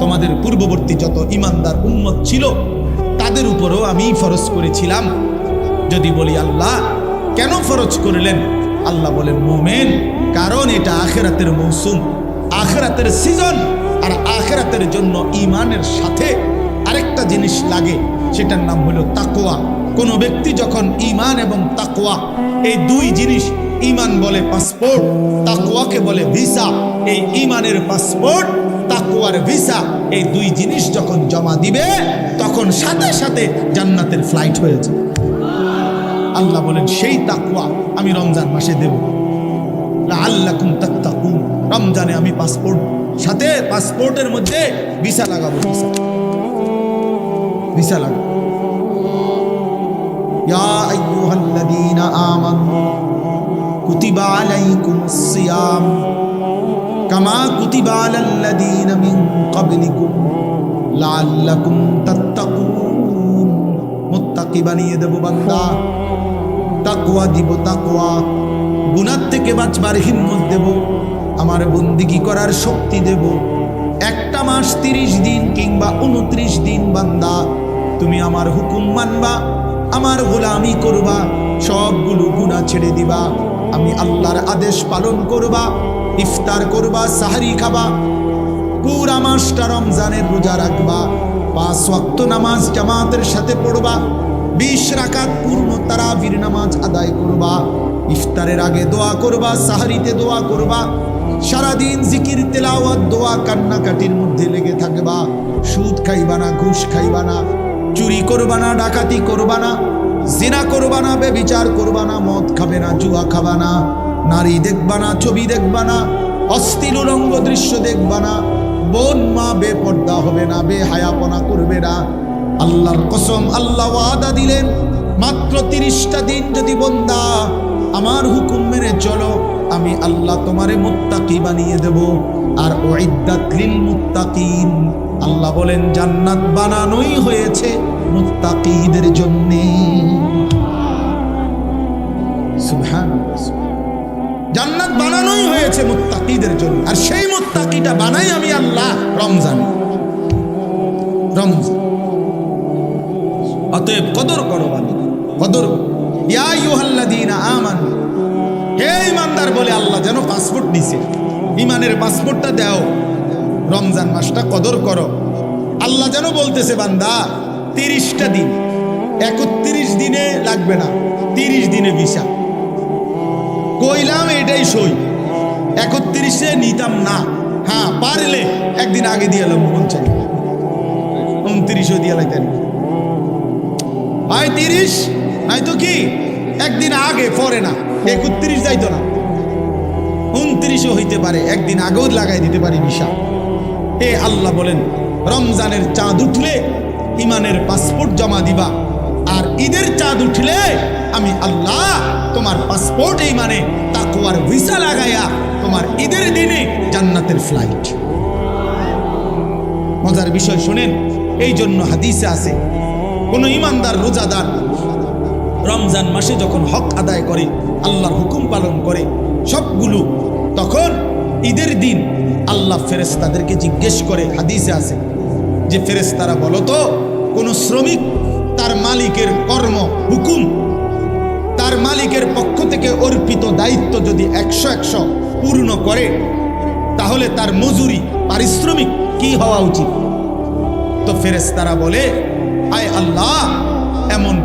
তোমাদের পূর্ববর্তী যত ইমানদার উম্মত ছিল তাদের উপরও আমি ফরজ করেছিলাম। যদি বলি আল্লাহ কেন ফরজ করলেন? আল্লাহ বলেন, মুমিন, কারণ এটা আখিরাতের মৌসুম, আখিরাতের সিজন। আর আখিরাতের জন্য ঈমানের সাথে আরেকটা জিনিস লাগে, সেটার নাম হলো তাকওয়া। কোনো ব্যক্তি যখন ঈমান এবং তাকওয়া, এই দুই জিনিস, ঈমান বলে পাসপোর্ট, তাকওয়াকে বলে ভিসা, এই ঈমানের পাসপোর্ট, তাকওয়ার ভিসা, এই দুই জিনিস যখন জমা দিবে তখন সাথে সাথে জান্নাতের ফ্লাইট হয়েছে। আল্লাহ বলেন, সেই তাকওয়া আমি রমজান মাসে দেব, লাআল্লাকুম তাত্তাকুন। রমজানে আমি পাসপোর্ট, সাথে পাসপোর্টের মধ্যে ভিসা লাগাবো, ভিসা লাগাবো। ইয়া আইয়ুহাল্লাযীনা আমানু কুতিবা আলাইকুমুস সিয়াম কামা কুতিবা আলাল্লাযীনা মিন ক্বাবলিকুম লাআল্লাকুম তাত্তাকুন। মুত্তাকি বানিয়ে দেব বান্দা, তাকওয়া দিব, তাকওয়া, গুনাহ থেকে বাঁচবার হিম্মত দেব, আমার বন্দিগি করার শক্তি দেব। একটা মাস 30 দিন কিংবা 29 দিন বান্দা তুমি আমার হুকুম মানবা, আমার গোলামি করবা, সবগুলো গুনাহ ছেড়ে দিবা, আমি আল্লাহর আদেশ পালন করবা, ইফতার করবা, সাহরি খাবা, পুরা মাসটা রমজানের রোজা রাখবা, 5 ওয়াক্ত নামাজ জামাতের সাথে পড়বা, 20 রাকাত পূর্ণ তারাবির নামাজ আদায় করবা, ইফতারের আগে দোয়া করবা, সাহরিতে দোয়া করবা, সারাদিন জিকির তেলাওয়াত দোয়া কান্নাকাটির মধ্যে লেগে থাকবা, সুদ খাইবা না, ঘুষ খাইবা না, চুরি করবা না, ডাকাতি করবা না, জিনা করবা না, বেবিচার করবা না, মদ খাবে না, জুয়া খাবা না, নারী দেখবা না, ছবি দেখবা না, অশ্লীল উলঙ্গ দৃশ্য দেখবা না, বোন মা বেপর্দা হবে না, বেহায়াপনা করবে না। আল্লাহর কসম, আল্লাহ ওয়াদা দিলেন, মাত্র 30টা দিন যদি বান্দা আমার হুকুম মেনে চলো, আমি আল্লাহ তোমারে মুত্তাকি বানিয়ে দেব। আর উইদ্দাত লিল মুত্তাকিন, আল্লাহ বলেন জান্নাত বানানোই হয়েছে মুত্তাকিদের জন্য। সুবহানাল্লাহ, জান্নাত বানানোই হয়েছে মুত্তাকিদের জন্য। আর সেই মুত্তাকিটা বানাই আমি আল্লাহ রমজান। রমজান অতএব কদর করো, কদর। ইয়া আইয়ুহাল্লাযীনা আমানু, হে ইমানদার বলে আল্লাহ যেন পাসপোর্ট দিছে, ইমানের পাসপোর্টটা দাও, রমজান মাসটা কদর করো। আল্লাহ যেন বলতেছে, বান্দা 30টা দিন, 31 দিনে লাগবে না, 30 দিনে ভিসা। কইলাম এটাই সই, 31-এ নিতাম না, হ্যাঁ পারলে একদিন আগে দিয়ে এলাম, মন চাই 29ও দিয়ে লাইতেন, হয় 30 নয়তো কি একদিন আগে, পরে না, 31 যাইতো না, 29ও হইতে পারে, একদিন আগেও লাগাই দিতে পারি ভিসা। এ আল্লাহ বলেন, রমজানের চাঁদ উঠলে ইমানের পাসপোর্ট জমা দিবা, আর ঈদের চাঁদ উঠলে আমি আল্লাহ তোমার পাসপোর্ট ইমানে তাকওয়ার ভিসা লাগাইয়া তোমার ঈদের দিনে জান্নাতের ফ্লাইট। মজার বিষয় শুনেন, এই জন্য হাদিসে আছে, কোন ইমানদার রোজাদার রমজান মাসে যখন হক আদায় করে, আল্লাহর হুকুম পালন করে সবগুলো, তখন ঈদের দিন আল্লাহ ফেরেশতাদেরকে জিজ্ঞেস করে, হাদিসে আছে যে ফেরেশতারা বলো তো, কোন শ্রমিক তার মালিকের কর্ম হুকুম, তার মালিকের পক্ষ থেকে অর্পিত দায়িত্ব যদি 100 পূর্ণ করে, তাহলে তার মজুরি, পারিশ্রমিক কি হওয়া উচিত? তো ফেরেশতারা বলে, আয় আল্লাহ, এমন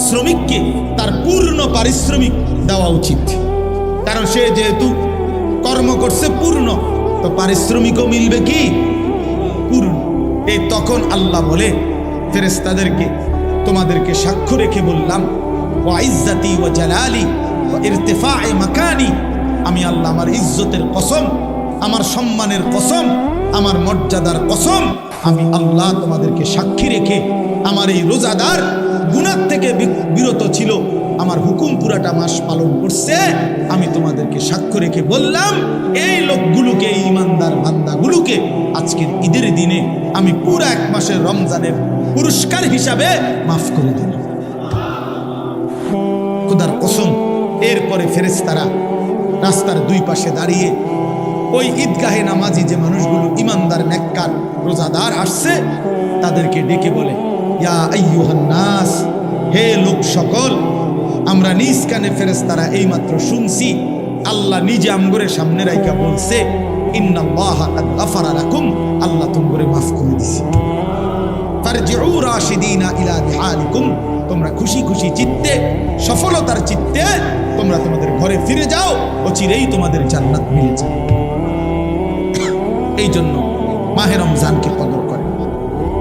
শ্রমিককে তার পূর্ণ পারিশ্রমিক দেওয়া উচিত, কারণ সে যেহেতু কর্ম করছে পূর্ণ, তো পারিশ্রমিকও মিলবে কি? এই তখন আল্লাহ বলে ফেরেশতাদেরকে, তোমাদেরকে সাক্ষ্য রেখে বললাম, ওয়া ইজ্জতি ওয়া জালালি ওয়া ইরতিফা'i মাকানি, আমি আল্লাহ আমার ইজ্জতের কসম, আমার সম্মানের কসম, আমার মর্যাদার কসম, আমি আল্লাহ তোমাদেরকে সাক্ষী রেখে আমার এই রোজাদার গুনাহ থেকে বিরত ছিল, আমার হুকুম পুরাটা মাস পালন করছে, আমি তোমাদেরকে সাক্ষ্য রেখে বললাম এই লোকগুলোকে, এই ইমানদার বান্দাগুলোকে আজকের ঈদের দিনে আমি পুরা এক মাসের রমজানের পুরস্কার হিসাবে মাফ করে দিলাম। খোদার কসম। এরপরে ফেরেশতারা রাস্তার দুই পাশে দাঁড়িয়ে ওই ঈদগাহে নামাজি যে মানুষগুলো ইমানদার নেককার রোজাদার আসছে তাদেরকে ডেকে বলে, ইয়া আইয়ুহান নাস, হে লোক সকল, আমরা নিজ কানে ফেরেশতারা এইমাত্র শুনছি আল্লাহ নিজে আমগরের সামনে রাইকা বলছে, ইন্নাল্লাহা কাদ গাফারা লাকুম, আল্লাহ তোমরে মাফ করে দিছে। ফারজিউ রাশিদিনা ইলা দিহালিকুম, তোমরা খুশি খুশি চিত্তে, সফলতার চিত্তে তোমরা তোমাদের ঘরে ফিরে যাও, অচিরেই তোমাদের জান্নাত মিলে যাবে। এই জন্য মাহে রমজানকে কদর করেন,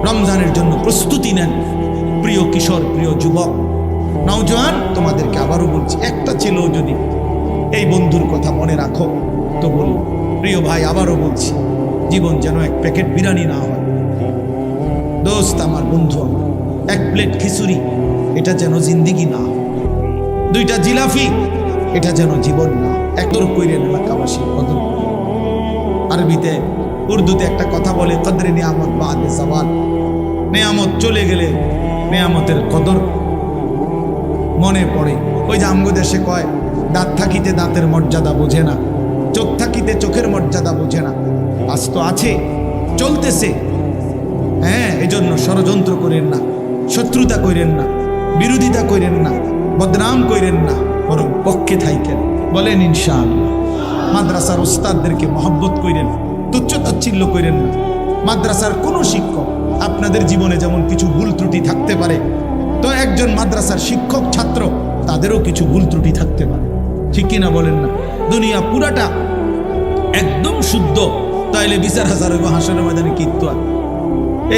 রমজানের জন্য প্রস্তুতি নেন। প্রিয় কিশোর, প্রিয় যুবক, নওজোয়ান, তোমাদেরকে আবারও বলছি, একটা ছেলেও যদি এই বন্ধুর কথা মনে রাখো তো বলো, প্রিয় ভাই, আবারও বলছি, জীবন যেন এক প্যাকেট বিরিয়ানি না হয়। দোস্ত, আমার বন্ধু, এক প্লেট খিচুড়ি, এটা যেন জিন্দিগি না হয়। দুইটা জিলাফি, এটা যেন জীবন না। একদর কইরেন এলাকাবাসী, কদর। আরবিতে, উর্দুতে একটা কথা বলে, কদরে নিয়ামত বাদে জাওয়াল, নিয়ামত চলে গেলে নিয়ামতের কদর মনে পড়ে। ওই যে আমগো দেশে কয়, দাঁত থাকিতে দাঁতের মর্যাদা বোঝে না, চোখ থাকিতে চোখের মর্যাদা বোঝে না। আজ তো আছে, চলতেছে। হ্যাঁ, এজন্য ষড়যন্ত্র করেন না, শত্রুতা করেন না, বিরোধিতা করেন না, বদনাম করেন না, বরং পক্ষে থাইকেন। বলেন ইনশাআল্লাহ। মাদ্রাসার ওস্তাদদেরকে মহব্বত করেন, তুচ্ছ তাচ্ছিল্য করেন না। মাদ্রাসার কোনো শিক্ষক, আপনাদের জীবনে যেমন কিছু ভুল ত্রুটি থাকতে পারে, তো একজন মাদ্রাসার শিক্ষক ছাত্র, তাদেরও কিছু ভুল ত্রুটি থাকতে পারে, ঠিক কিনা বলেন না? দুনিয়া পুরাটা একদম শুদ্ধ, তাইলে বিচার হাজার হইব হাসরের ময়দানে কিত্তু।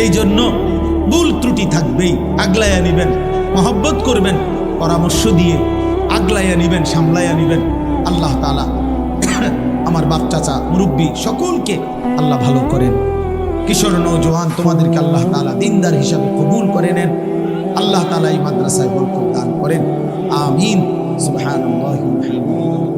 এই জন্য ভুল ত্রুটি থাকবেই, আগলাইয়া নিবেন, মহব্বত করবেন, পরামর্শ দিয়ে আগলাইয়া নিবেন, সামলাইয়া নিবেন। আল্লাহ তাআলা আমার বাপ চাচা, মুরব্বী সকলকে আল্লাহ ভালো করেন। কিশোর নওজোয়ান, তোমাদেরকে আল্লাহ তাআলা দিনদার হিসাবে কবুল করে নেন। আল্লাহ তাআলা এই মাদ্রাসায় বরকত দান করেন। আমিন। সুবহানাল্লাহি ওয়া বিহামদিহি।